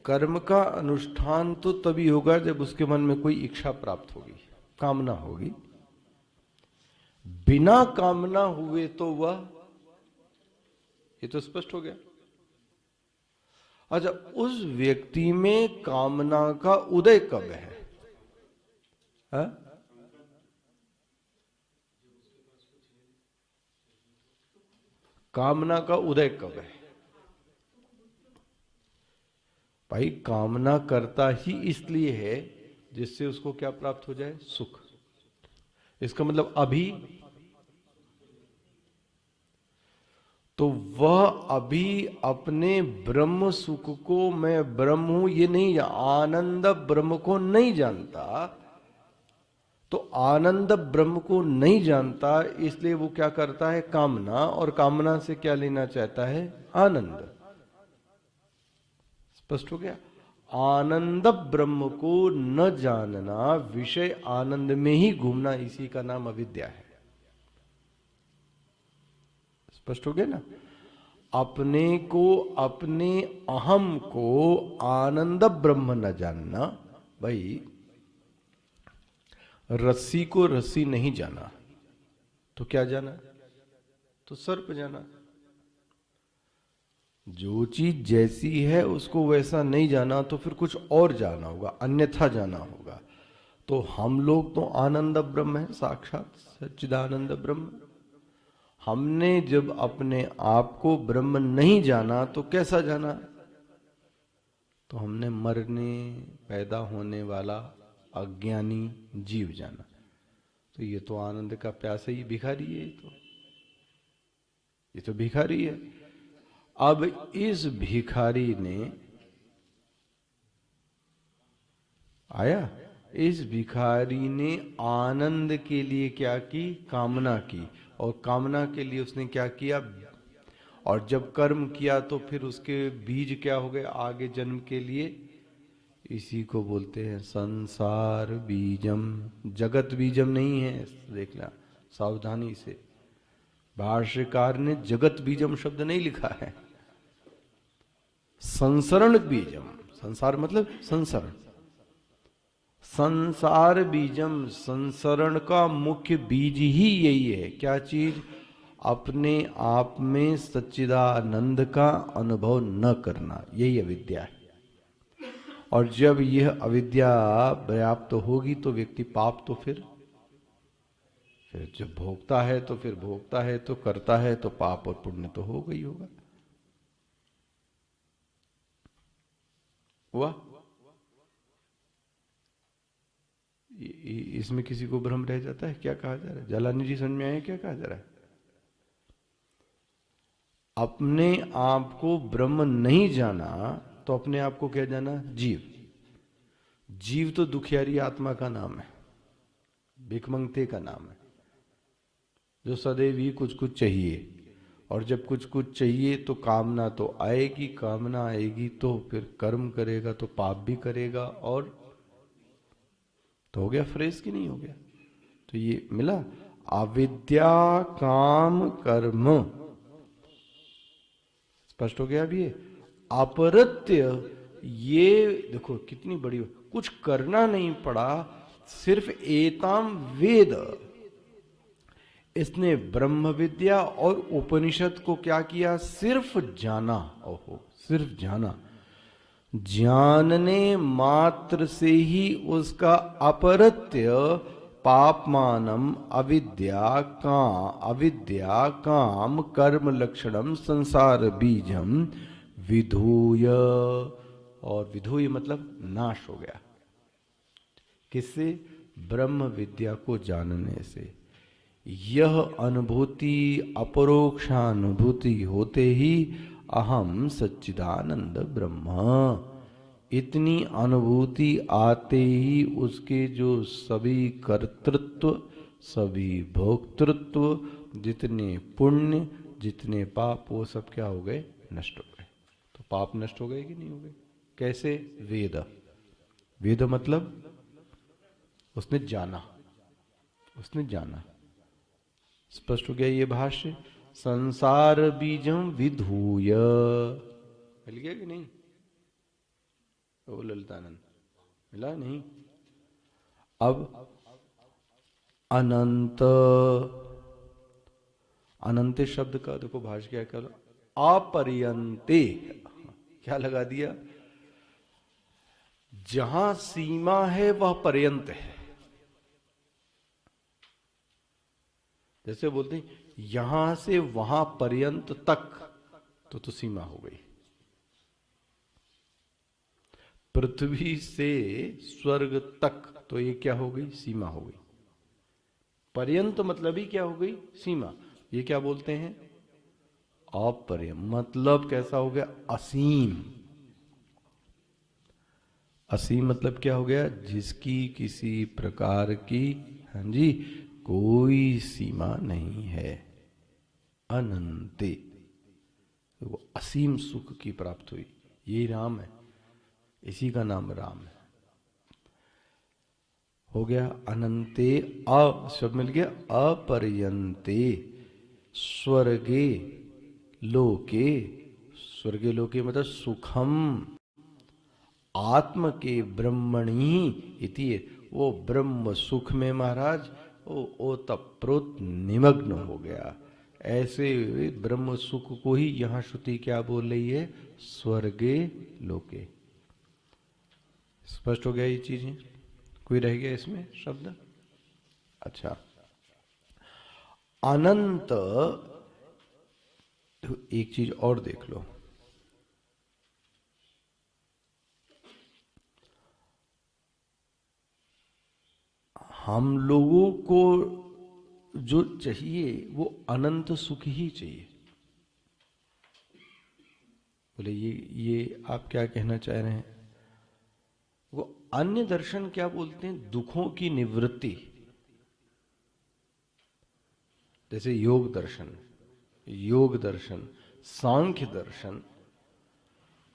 कर्म का अनुष्ठान तो तभी होगा जब उसके मन में कोई इच्छा प्राप्त होगी, कामना होगी। बिना कामना हुए तो वह, ये तो स्पष्ट हो गया। अच्छा, उस व्यक्ति में कामना का उदय कब है, हा? कामना का उदय कब है भाई, कामना करता ही इसलिए है जिससे उसको क्या प्राप्त हो जाए, सुख। इसका मतलब अभी, तो वह अभी अपने ब्रह्म सुख को, मैं ब्रह्म हूं ये नहीं, आनंद ब्रह्म को नहीं जानता। तो आनंद ब्रह्म को नहीं जानता, इसलिए वो क्या करता है, कामना, और कामना से क्या लेना चाहता है, आनंद। स्पष्ट हो गया। आनंद ब्रह्म को न जानना, विषय आनंद में ही घूमना, इसी का नाम अविद्या है। स्पष्ट हो गया ना। अपने को, अपने अहम को आनंद ब्रह्म न जानना, भाई रस्सी को रस्सी नहीं जाना तो क्या जाना, तो सर्प जाना। जो चीज जैसी है उसको वैसा नहीं जाना तो फिर कुछ और जाना होगा, अन्यथा जाना होगा। तो हम लोग तो आनंद ब्रह्म है, साक्षात सच्चिदानंद ब्रह्म। हमने जब अपने आप को ब्रह्म नहीं जाना तो कैसा जाना, तो हमने मरने पैदा होने वाला अज्ञानी जीव जाना। तो ये तो आनंद का प्यासा ही भिखारी है, ये तो भिखारी है। अब इस भिखारी ने आया, इस भिखारी ने आनंद के लिए क्या की, कामना की, और कामना के लिए उसने क्या किया, और जब कर्म किया तो फिर उसके बीज क्या हो गए आगे जन्म के लिए, इसी को बोलते हैं संसार बीजम। जगत बीजम नहीं है, देखना सावधानी से, भाष्यकार ने जगत बीजम शब्द नहीं लिखा है, संसरण बीजम। संसार मतलब संसरण, संसार बीजम, संसरण का मुख्य बीज ही यही है। क्या चीज? अपने आप में सच्चिदानंद का अनुभव न करना, यही अविद्या है। और जब यह अविद्या पर्याप्त होगी तो व्यक्ति पाप तो फिर जब भोगता है तो फिर भोगता है तो करता है तो पाप और पुण्य तो होगा ही होगा। हुआ? इसमें किसी को भ्रम रह जाता है? क्या कहा जा रहा है? जालानी जी समझ में आए क्या कहा जा रहा है? अपने आप को ब्रह्म नहीं जाना तो अपने आप को क्या जाना? जीव। जीव तो दुखियारी आत्मा का नाम है, भिखमंगते का नाम है, जो सदैव ही कुछ कुछ चाहिए। और जब कुछ कुछ चाहिए तो कामना तो आएगी, कामना आएगी तो फिर कर्म करेगा तो पाप भी करेगा, और तो हो गया फ्रेश कि नहीं हो गया? तो ये मिला अविद्या काम कर्म, स्पष्ट हो गया। अभी अपरत्य, ये देखो कितनी बड़ी, कुछ करना नहीं पड़ा, सिर्फ एताम वेद, इसने ब्रह्म विद्या और उपनिषद को क्या किया? सिर्फ जाना। ओहो, सिर्फ जाना। जानने मात्र से ही उसका अपरत्य पापमानम अविद्या काम कर्म लक्षणम संसार बीजम विधूय, और विधूय मतलब नाश हो गया। किससे? ब्रह्म विद्या को जानने से। यह अनुभूति अपरोक्षानुभूति होते ही अहम सच्चिदानंद ब्रह्म, इतनी अनुभूति आते ही उसके जो सभी कर्तृत्व, सभी भोक्तृत्व, जितने पुण्य, जितने पाप, वो सब क्या हो गए? नष्ट हो गए। तो पाप नष्ट हो गए कि नहीं हो गए? कैसे? वेद। वेद मतलब उसने जाना, उसने जाना। स्पष्ट हो गया ये भाष्य? संसार बीजम विधूय, मिल गया कि नहीं? ओ ललितानंद, मिला नहीं? अब अनंत, अनंत शब्द का देखो भाष्य क्या करो, अपर्यंते, क्या लगा दिया? जहां सीमा है वह पर्यंत है। जैसे बोलते हैं यहां से वहां पर्यंत तक, तो सीमा हो गई। पृथ्वी से स्वर्ग तक, तो ये क्या हो गई? सीमा हो गई। पर्यंत मतलब ही क्या हो गई? सीमा। ये क्या बोलते हैं? अपर्यंत मतलब कैसा हो गया? असीम। असीम मतलब क्या हो गया? जिसकी किसी प्रकार की, हाँ जी, कोई सीमा नहीं है। अनंते, वो असीम सुख की प्राप्त हुई। यही राम है, इसी का नाम राम है। हो गया अनंते, अ शब्द मिल गया, अपर्यंते स्वर्गे लोके, स्वर्गे लोके मतलब सुखम आत्म के ब्रह्मणी इति, वो ब्रह्म सुख में महाराज वो तप्रोत निमग्न हो गया। ऐसे ब्रह्म सुख को ही यहां श्रुति क्या बोल रही है? स्वर्गे लोके। स्पष्ट हो गया ये चीजें? कोई रह गया इसमें शब्द? अच्छा, अनंत, एक चीज और देख लो, हम लोगों को जो चाहिए वो अनंत सुख ही चाहिए। बोले ये आप क्या कहना चाह रहे हैं? वो अन्य दर्शन क्या बोलते हैं? दुखों की निवृत्ति। जैसे योग दर्शन, सांख्य दर्शन,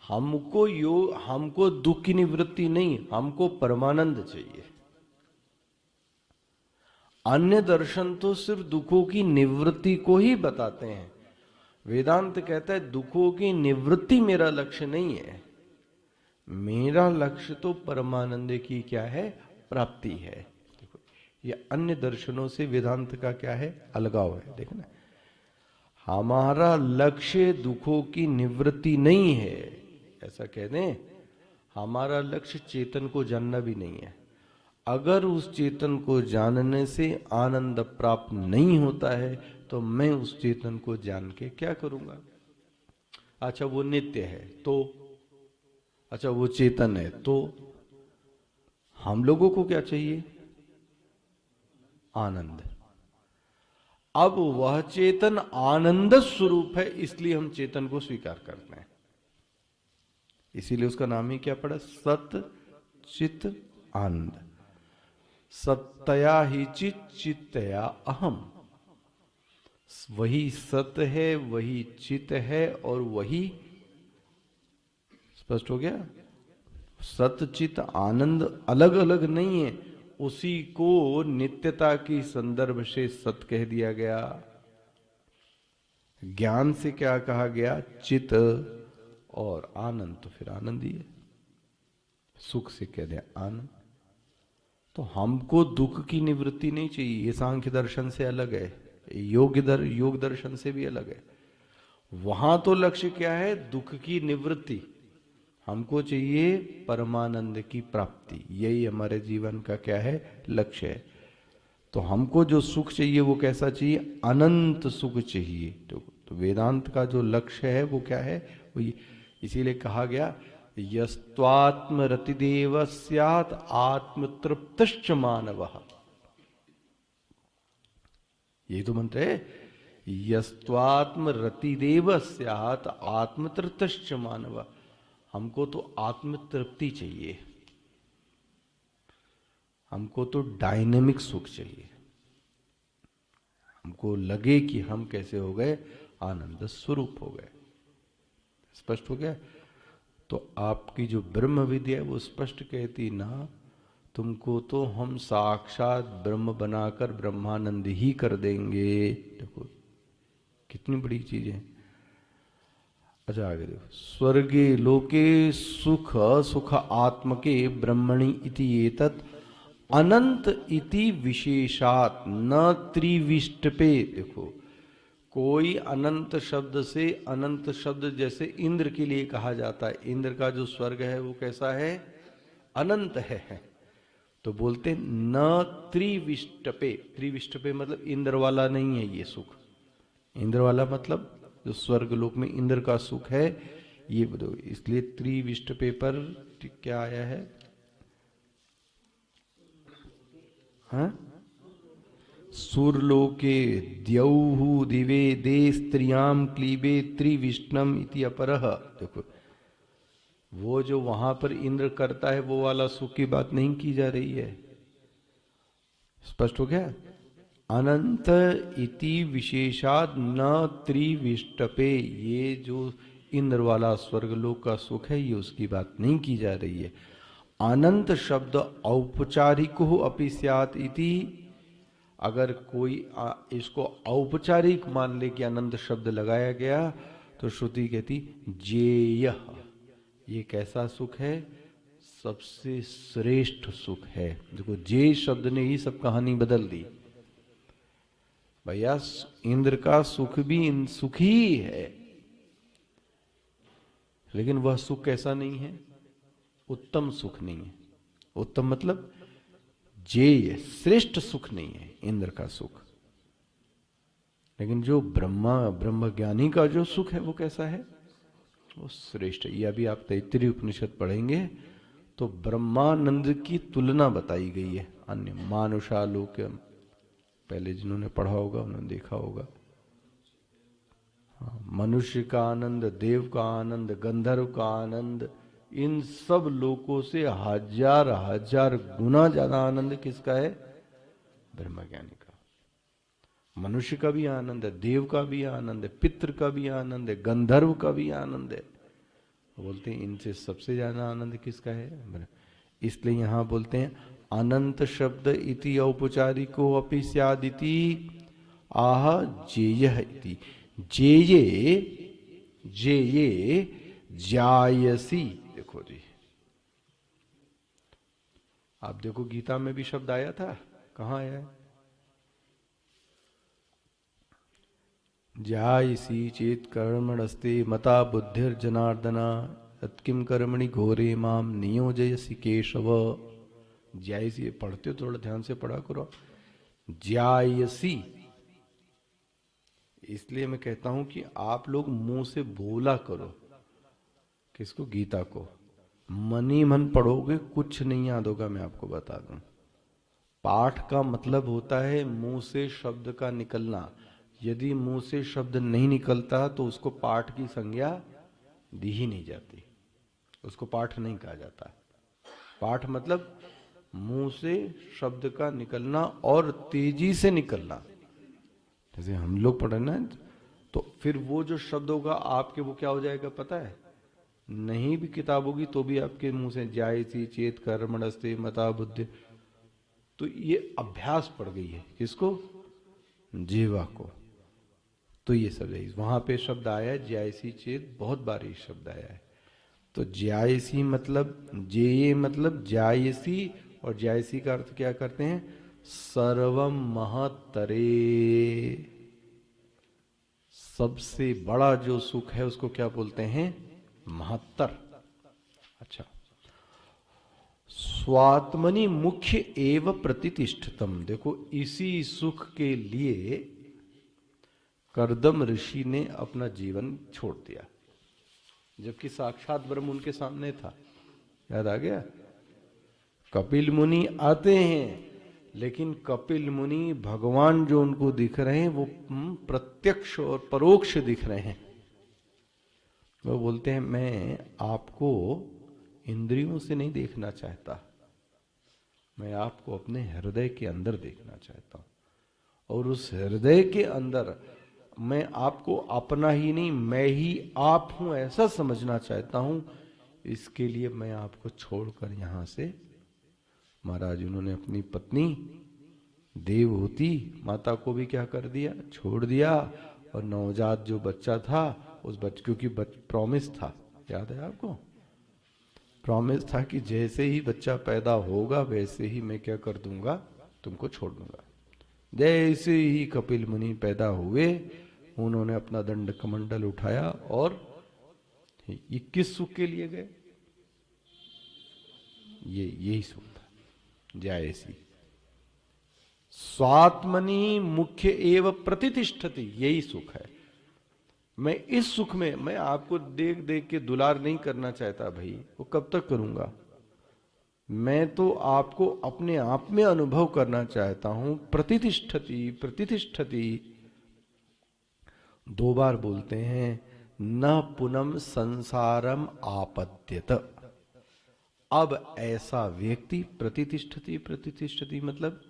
हमको दुख की निवृत्ति नहीं, हमको परमानंद चाहिए। अन्य दर्शन तो सिर्फ दुखों की निवृत्ति को ही बताते हैं। वेदांत कहता है दुखों की निवृत्ति मेरा लक्ष्य नहीं है, मेरा लक्ष्य तो परमानंद की क्या है? प्राप्ति है। देखो ये अन्य दर्शनों से वेदांत का क्या है, अलगाव है। देखना, हमारा लक्ष्य दुखों की निवृत्ति नहीं है, ऐसा कह दें, हमारा लक्ष्य चेतन को जानना भी नहीं है। अगर उस चेतन को जानने से आनंद प्राप्त नहीं होता है तो मैं उस चेतन को जान के क्या करूंगा। अच्छा वो नित्य है तो, अच्छा वो चेतन है तो, हम लोगों को क्या चाहिए, आनंद। अब वह चेतन आनंद स्वरूप है, इसलिए हम चेतन को स्वीकार करते हैं। इसीलिए उसका नाम ही क्या पड़ा, सत चित आनंद। सत्तया ही चित, चित्तया अहम। वही सत्य है, वही चित है और वही, स्पष्ट हो गया। सत्य चित आनंद अलग अलग नहीं है, उसी को नित्यता की संदर्भ से सत्य कह दिया गया। ज्ञान से क्या कहा गया, चित, और आनंद तो फिर आनंद ही है, सुख से कह दिया आनंद। तो हमको दुख की निवृत्ति नहीं चाहिए, ये सांख्य दर्शन से अलग है, योग दर्शन से भी अलग है। वहां तो लक्ष्य क्या है, दुख की निवृत्ति। हमको चाहिए परमानंद की प्राप्ति, यही हमारे जीवन का क्या है, लक्ष्य है। तो हमको जो सुख चाहिए वो कैसा चाहिए, अनंत सुख चाहिए। तो वेदांत का जो लक्ष्य है वो क्या है, वो इसीलिए कहा गया यस्त्वात्म रतिदेव स्यात् आत्मतृप्तश्च मानवः। ये तो मंत्र है, यस्त्वात्म रतिदेव स्यात् आत्मतृप्तश्च मानवः। हमको तो आत्म तृप्ति चाहिए, हमको तो डायनेमिक सुख चाहिए, हमको लगे कि हम कैसे हो गए, आनंद स्वरूप हो गए। स्पष्ट हो गया। तो आपकी जो ब्रह्म विद्या है वो स्पष्ट कहती ना, तुमको तो हम साक्षात ब्रह्म बनाकर ब्रह्मानंद ही कर देंगे। देखो कितनी बड़ी चीज है। अच्छा आगे देखो, स्वर्गे लोके सुख सुख आत्मके ब्रह्मणि इति एतत् अनंत इति विशेषात न त्रिविष्टपे। देखो कोई अनंत शब्द से, अनंत शब्द जैसे इंद्र के लिए कहा जाता है, इंद्र का जो स्वर्ग है वो कैसा है, अनंत है। तो बोलते न त्रिविष्टपे, त्रिविष्टपे मतलब इंद्र वाला नहीं है ये सुख। इंद्र वाला मतलब जो स्वर्ग लोक में इंद्र का सुख है ये बताओ, इसलिए त्रिविष्टपे पर क्या आया है, हाँ, सुरलोके द्यौहु दिवे दे स्त्रियाम क्लीबे त्रिविष्णम इति अपरः। देखो वो जो वहां पर इंद्र करता है वो वाला सुख की बात नहीं की जा रही है। स्पष्ट हो गया। अनंत इति विशेषाद न त्रिविष्टपे, ये जो इंद्र वाला स्वर्गलोक का सुख है ये उसकी बात नहीं की जा रही है। अनंत शब्द औपचारिको अपि स्यात् इति, अगर कोई इसको औपचारिक मान ले कि अनंत शब्द लगाया गया तो श्रुति कहती जेय, ये कैसा सुख है, सबसे श्रेष्ठ सुख है। देखो जे शब्द ने ही सब कहानी बदल दी। भैया इंद्र का सुख भी सुख ही है, लेकिन वह सुख कैसा नहीं है, उत्तम सुख नहीं है। उत्तम मतलब जेय, श्रेष्ठ सुख नहीं है इंद्र का सुख। लेकिन जो ब्रह्म ज्ञानी का जो सुख है वो कैसा है, वो श्रेष्ठ है। ये अभी आप तैत्तिरीय उपनिषद पढ़ेंगे तो ब्रह्मानंद की तुलना बताई गई है अन्य मानुषालोक। पहले जिन्होंने पढ़ा होगा उन्होंने देखा होगा। मनुष्य का आनंद, देव का आनंद, गंधर्व का आनंद, इन सब लोकों से हजार हजार गुना ज्यादा आनंद किसका है, ब्रह्मज्ञानी का। मनुष्य का भी आनंद है, देव का भी आनंद है, पितृ का भी आनंद है, गंधर्व का भी आनंद है। बोलते हैं इनसे सबसे ज्यादा आनंद किसका है। इसलिए यहां बोलते हैं अनंत शब्द इति औपचारिको अपि स्यादिति आह जेयः इति। जेये जेये जायसी, देखो जी आप देखो गीता में भी शब्द आया था, कहां आया है? ज्यायसी चेत कर्मणस्ते मता बुद्धिर जनार्दना यत्किं कर्मणि घोरे माम नियोजयसि केशव। ज्यायसी पढ़ते हो, थोड़ा ध्यान से पढ़ा करो। ज्यायसी, इसलिए मैं कहता हूं कि आप लोग मुंह से बोला करो। किसको? गीता को। मनी मन पढ़ोगे कुछ नहीं याद होगा, मैं आपको बता दूं। पाठ का मतलब होता है मुंह से शब्द का निकलना। यदि मुंह से शब्द नहीं निकलता तो उसको पाठ की संज्ञा दी ही नहीं जाती, उसको पाठ नहीं कहा जाता। पाठ मतलब मुंह से शब्द का निकलना और तेजी से निकलना। जैसे हम लोग पढ़े ना, तो फिर वो जो शब्द होगा आपके, वो क्या हो जाएगा पता है? नहीं भी किताब होगी तो भी आपके मुंह से जायसी चेत कर्मणस्ते मता बुद्धि, तो ये अभ्यास पड़ गई है। किसको? जीवा को। तो ये सब है, वहां पे शब्द आया है ज्यायसी चेत, बहुत बार ये शब्द आया है। तो ज्यायसी मतलब जे मतलब ज्यायसी, और ज्यायसी का अर्थ क्या करते हैं? सर्वम महतरे, सबसे बड़ा जो सुख है उसको क्या बोलते हैं? महत्तर। अच्छा, स्वात्मनि मुख्य एव प्रतिष्ठितम। देखो इसी सुख के लिए कर्दम ऋषि ने अपना जीवन छोड़ दिया, जबकि साक्षात ब्रह्म उनके सामने था। याद आ गया? कपिल मुनि आते हैं, लेकिन कपिल मुनि भगवान जो उनको दिख रहे हैं वो प्रत्यक्ष और परोक्ष दिख रहे हैं। वो बोलते हैं मैं आपको इंद्रियों से नहीं देखना चाहता, मैं आपको अपने हृदय के अंदर देखना चाहता हूं, और उस हृदय के अंदर मैं आपको अपना ही नहीं, मैं ही आप हूं ऐसा समझना चाहता हूं। इसके लिए मैं आपको छोड़कर यहां से, महाराज उन्होंने अपनी पत्नी देवहूति माता को भी क्या कर दिया? छोड़ दिया। और नवजात जो बच्चा था उस बच्चे, क्योंकि प्रॉमिस था, याद है आपको? प्रॉमिस था कि जैसे ही बच्चा पैदा होगा वैसे ही मैं क्या कर दूंगा? तुमको छोड़ दूंगा। जैसे ही कपिल मुनि पैदा हुए उन्होंने अपना दंड कमंडल उठाया और ये किस सुख के लिए गए? यही सुख था। जायसी स्वात्मनि मुख्य एव प्रतिष्ठति, यही सुख है। मैं इस सुख में, मैं आपको देख देख के दुलार नहीं करना चाहता भाई, वो कब तक करूंगा? मैं तो आपको अपने आप में अनुभव करना चाहता हूं। प्रतिष्ठति, प्रतिष्ठति दो बार बोलते हैं। न पुनम संसारम आपद्यत। अब ऐसा व्यक्ति, प्रतिष्ठति, प्रतिष्ठति मतलब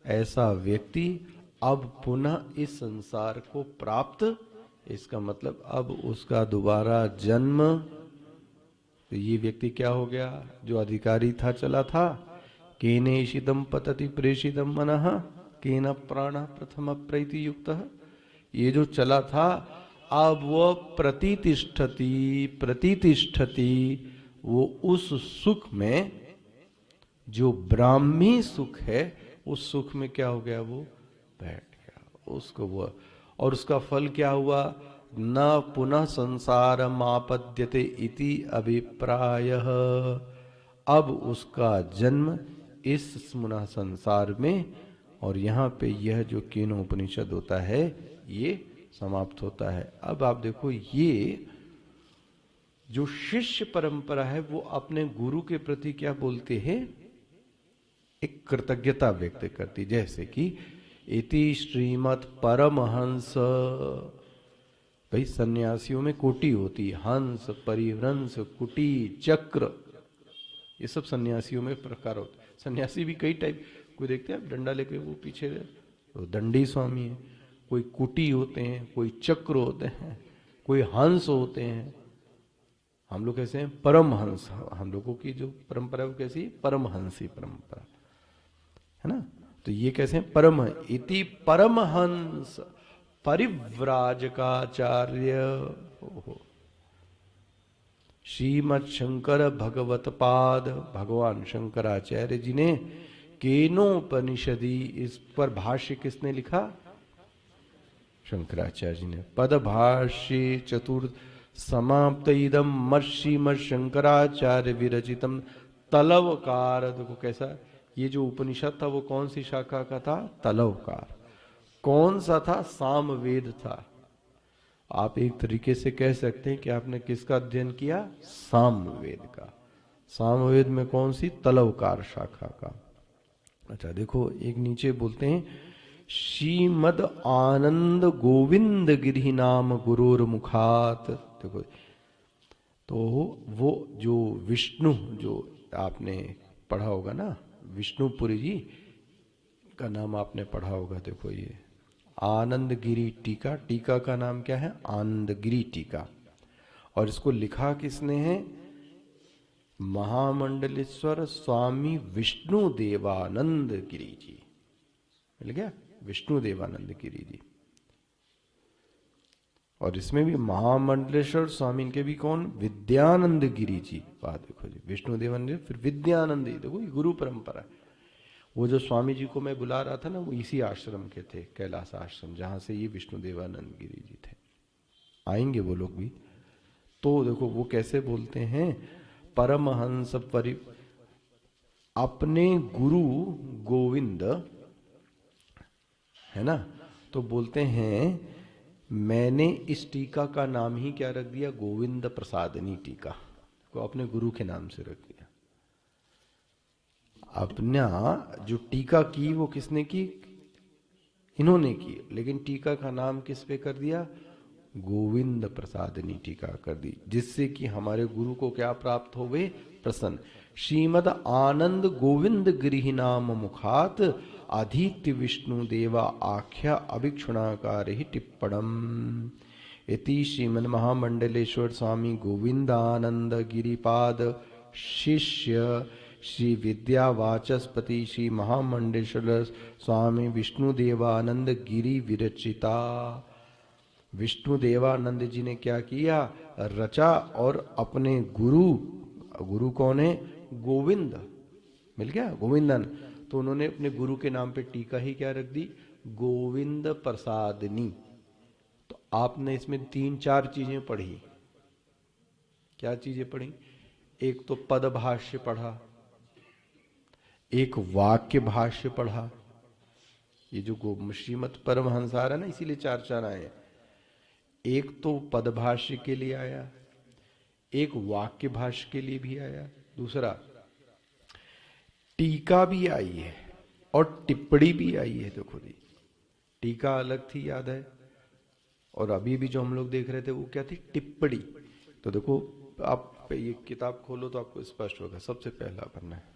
ऐसा व्यक्ति अब पुनः इस संसार को प्राप्त, इसका मतलब अब उसका दोबारा जन्म। तो ये व्यक्ति क्या हो गया? जो अधिकारी था, चला था, केनेशिदम पतति प्रेषितम मनः केन प्राण प्रथम प्रैति युक्तः, ये जो चला था अब वो प्रतिष्ठति, प्रतिष्ठति, वो उस सुख में जो ब्राह्मी सुख है उस सुख में क्या हो गया? वो बैठ गया उसको वो। और उसका फल क्या हुआ? न पुनः संसारम आपद्यते इति अभिप्रायः। अब उसका जन्म इस पुनः संसार में, और यहाँ पे यह जो केनोपनिषद होता है ये समाप्त होता है। अब आप देखो, ये जो शिष्य परंपरा है वो अपने गुरु के प्रति क्या बोलते हैं? एक कृतज्ञता व्यक्त करती, जैसे कि इति श्रीमद् परमहंस। भाई सन्यासियों में कोटि होती है, हंस, परिवंश, कुटी, चक्र, ये सब सन्यासियों में प्रकार होते हैं। सन्यासी भी कई टाइप, कोई देखते हैं आप डंडा लेके वो पीछे तो दंडी स्वामी है, कोई कुटी होते हैं, कोई चक्र होते हैं, कोई हंस होते हैं। हम लोग कैसे हैं? परमहंस। हम लोगों की जो परंपरा है वो कैसी? परमहंसी परंपरा है ना। तो ये कैसे हैं? परम इति परमहंस परिव्राजकाचार्य। श्रीमद शंकर भगवत पाद, भगवान शंकराचार्य जी ने केनोपनिषदि, इस पर भाष्य किसने लिखा? शंकराचार्य जी ने। पद भाष्य चतुर्थ समाप्त इदम मत श्रीमद शंकराचार्य विरचितम तलवकार। देखो कैसा, ये जो उपनिषद था वो कौन सी शाखा का था? तलवकार। कौन सा था? सामवेद था। आप एक तरीके से कह सकते हैं कि आपने किसका अध्ययन किया? सामवेद का। सामवेद में कौन सी? तलवकार शाखा का। अच्छा देखो, एक नीचे बोलते हैं श्रीमद आनंद गोविंद गिरि नाम गुरुर मुखात। देखो, तो वो जो विष्णु, जो आपने पढ़ा होगा ना, विष्णुपुरी जी का नाम आपने पढ़ा होगा। देखो ये आनंद गिरी टीका, टीका का नाम क्या है? आनंद गिरी टीका। और इसको लिखा किसने है? महामंडलेश्वर स्वामी विष्णु देवानंद गिरी जी। मिल गया? विष्णु देवानंद गिरी जी। और इसमें भी महामंडलेश्वर स्वामी, इनके भी कौन? विद्यानंद गिरी जी। बात देखो जी, विष्णु देवानंद फिर विद्यानंद। देखो ये गुरु परंपरा। वो जो स्वामी जी को मैं बुला रहा था ना, वो इसी आश्रम के थे, कैलाश आश्रम, जहां से ये विष्णु देवानंद गिरी जी थे। आएंगे वो लोग भी। तो देखो वो कैसे बोलते हैं, परमहंस परि, अपने गुरु गोविंद, है ना, तो बोलते हैं मैंने इस टीका का नाम ही क्या रख दिया? गोविंद प्रसादनी टीका को अपने गुरु के नाम से रख दिया। अपना जो टीका की वो किसने की? इन्होंने की, लेकिन टीका का नाम किस पे कर दिया? गोविंद प्रसादनी टीका कर दी, जिससे कि हमारे गुरु को क्या प्राप्त हो? वे प्रसन्न। श्रीमद आनंद गोविंद गिरि नाम मुखात आदित्य विष्णु देवा आख्या अभिक्षुणाकार ही टिप्पणम इति श्रीमद महामंडलेश्वर स्वामी गोविंदानंद गिरिपाद शिष्य श्री विद्या वाचस्पति श्री महामंडलेश्वर स्वामी विष्णु देवानंद गिरी विरचिता। विष्णु देवानंद जी ने क्या किया? रचा। और अपने गुरु, गुरु कौन है? गोविंद। मिल गया? गोविंदन। तो उन्होंने अपने गुरु के नाम पे टीका ही क्या रख दी? गोविंद प्रसादनी। तो आपने इसमें 3-4 चीजें पढ़ी। क्या चीजें पढ़ी? एक तो पद भाष्य पढ़ा, एक वाक्य भाष्य पढ़ा। ये जो श्रीमद परमहंसार है ना, इसीलिए 4-4 आए। एक तो पद भाष्य के लिए आया, एक वाक्य भाष्य के लिए भी आया, दूसरा टीका भी आई है और टिप्पणी भी आई है। देखो दी, टीका अलग थी, याद है, और अभी भी जो हम लोग देख रहे थे वो क्या थी? टिप्पणी। तो देखो आप ये किताब खोलो तो आपको स्पष्ट होगा। सबसे पहला पन्ना है,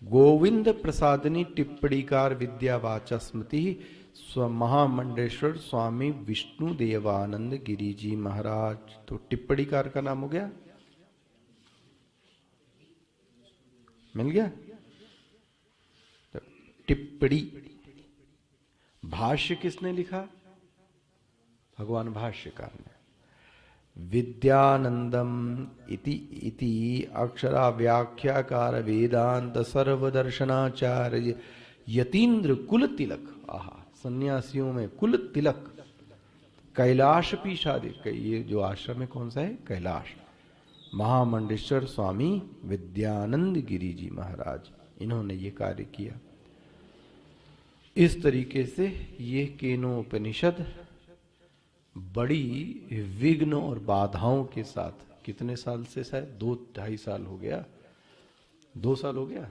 गोविंद प्रसादनी टिप्पणीकार विद्यावाचा स्मृति महामंडलेश्वर स्वामी विष्णु देवानंद गिरी जी महाराज। तो टिप्पणीकार का नाम हो गया, मिल गया? टिप्पणी। भाष्य किसने लिखा? भगवान भाष्यकार ने। विद्यानंदम इति अक्षरा व्याख्याकार वेदांत सर्वदर्शनाचार्य यतीन्द्र कुल तिलक। आहा, सन्यासियों में कुल तिलक। कैलाश पीशादि, ये जो आश्रम है कौन सा है? कैलाश। महामंडलेश्वर स्वामी विद्यानंद गिरी जी महाराज, इन्होंने ये कार्य किया। इस तरीके से ये केनोपनिषद बड़ी विघ्न और बाधाओं के साथ, कितने साल से, शायद 2-2.5 साल हो गया, 2 साल हो गया,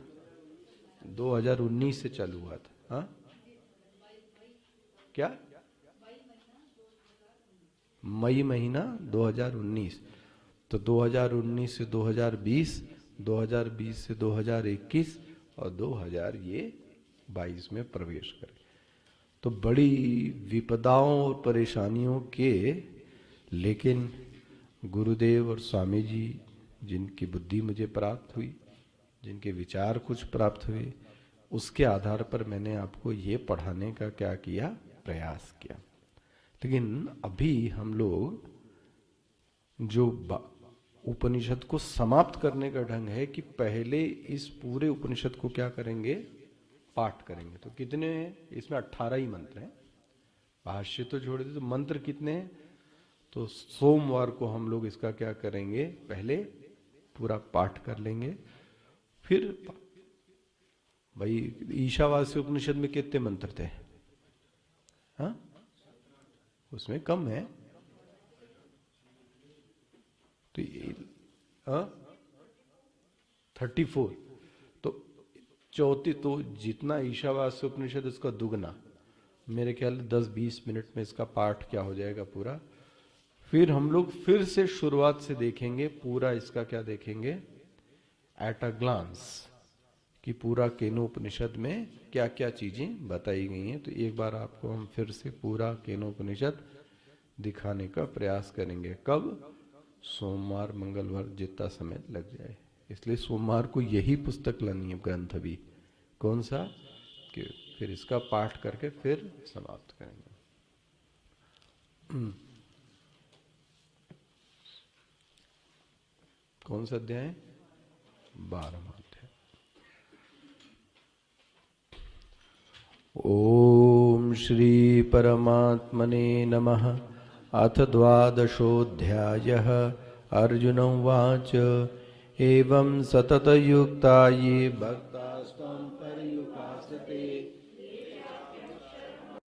2019 से चालू हुआ था। हाँ क्या? मई महीना 2019। तो 2019 से 2020, 2020 से 2021 और 2022 में प्रवेश करे। तो बड़ी विपदाओं और परेशानियों के, लेकिन गुरुदेव और स्वामी जी जिनकी बुद्धि मुझे प्राप्त हुई, जिनके विचार कुछ प्राप्त हुए, उसके आधार पर मैंने आपको ये पढ़ाने का क्या किया? प्रयास किया। लेकिन अभी हम लोग जो उपनिषद को समाप्त करने का ढंग है कि पहले इस पूरे उपनिषद को क्या करेंगे, पाठ करेंगे। तो कितने हैं इसमें? 18 ही मंत्र हैं, भाष्य तो छोड़ दे। तो मंत्र कितने हैं? तो सोमवार को हम लोग इसका क्या करेंगे, पहले पूरा पाठ कर लेंगे। फिर भाई ईशावास्य उपनिषद में कितने मंत्र थे? हाँ, उसमें कम है। तो 34। तो चौथी, तो जितना ईशावास्य उपनिषद उसका दुगना, मेरे ख्याल 10-20 मिनट में इसका पाठ क्या हो जाएगा पूरा। फिर हम लोग फिर से शुरुआत से देखेंगे पूरा, इसका क्या देखेंगे, एट अ ग्लांस, कि पूरा केनोपनिषद में क्या क्या चीजें बताई गई हैं। तो एक बार आपको हम फिर से पूरा केनोपनिषद दिखाने का प्रयास करेंगे। कब? सोमवार मंगलवार, जितना समय लग जाए। इसलिए सोमवार को यही पुस्तक लानी है, ग्रंथ भी। कौन सा? कि फिर इसका पाठ करके फिर समाप्त करेंगे। कौन सा अध्याय? 12वां अध्याय। ओम श्री परमात्मने नमः। अथ द्वादशोऽध्यायः। अर्जुन उवाच एवं सततयुक्ता ये भक्त